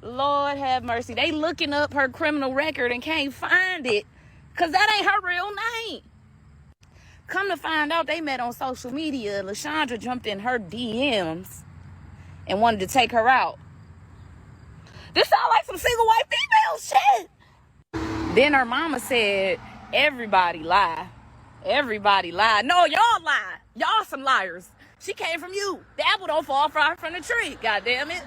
Lord have mercy. They looking up her criminal record and can't find it because that ain't her real name. Come to find out, they met on social media. LaShondra jumped in her DMs and wanted to take her out. This sound like some single white female shit. Then her mama said, everybody lie. Everybody lie. No, y'all lie. Y'all some liars. She came from you. The apple don't fall far from the tree. God damn it.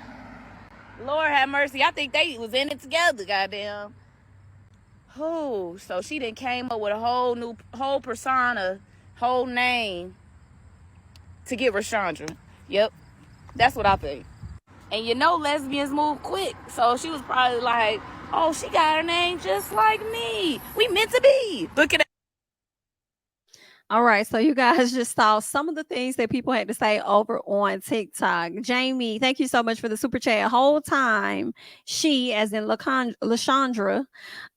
Lord have mercy. I think they was in it together. Goddamn. Who? So she then came up with a whole persona, whole name to get RaeShonda. Yep. That's what I think. And you know lesbians move quick. So she was probably like, oh, she got her name just like me. We meant to be. Look at that. All right, so you guys just saw some of the things that people had to say over on TikTok. Jamie, thank you so much for the super chat. Whole time, she, as in LaShondra,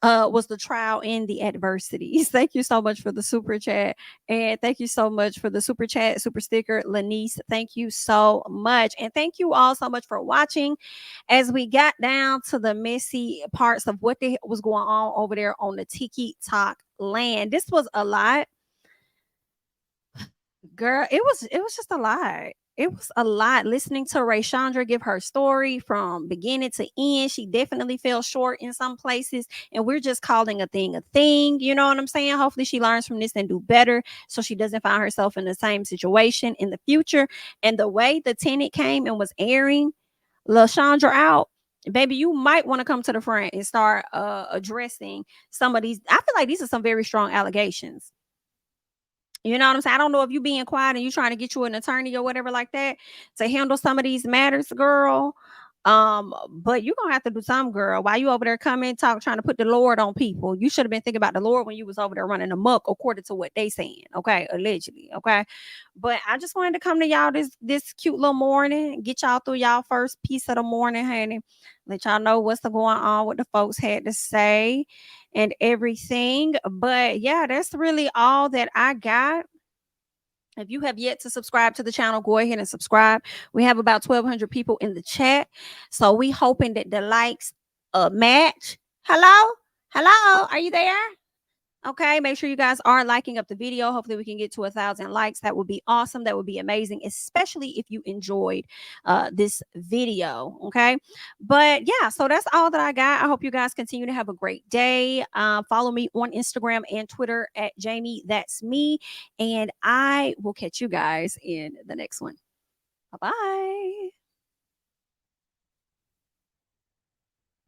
was the trial in the adversities. Thank you so much for the super chat. And thank you so much for the super chat, super sticker, Lanice. Thank you so much. And thank you all so much for watching as we got down to the messy parts of what was going on over there on the TikTok land. This was a lot. Girl, it was just a lot. It was a lot listening to RaeShonda give her story from beginning to end. She definitely fell short in some places, and we're just calling a thing. You know what I'm saying? Hopefully she learns from this and do better so she doesn't find herself in the same situation in the future. And the way the tenant came and was airing LaShondra out, baby, you might want to come to the front and start addressing some of these. I feel like these are some very strong allegations. You know what I'm saying? I don't know if you being quiet and you trying to get you an attorney or whatever like that to handle some of these matters, girl. But you're gonna have to do some, girl. Why you over there trying to put the Lord on people? You should have been thinking about the Lord when you was over there running amok, according to what they saying, okay, allegedly, okay. But I just wanted to come to y'all this cute little morning, get y'all through y'all first piece of the morning, honey. Let y'all know what's going on, what the folks had to say and everything. But yeah, that's really all that I got. If you have yet to subscribe to the channel, go ahead and subscribe. We have about 1,200 people in the chat. So we hoping that the likes match. Hello? Are you there? Okay, make sure you guys are liking up the video. Hopefully we can get to 1,000 likes. That would be awesome. That would be amazing, especially if you enjoyed this video. Okay, but yeah, so that's all that I got. I hope you guys continue to have a great day. Follow me on Instagram and Twitter at JamiThatsMe, and I will catch you guys in the next one. Bye-bye.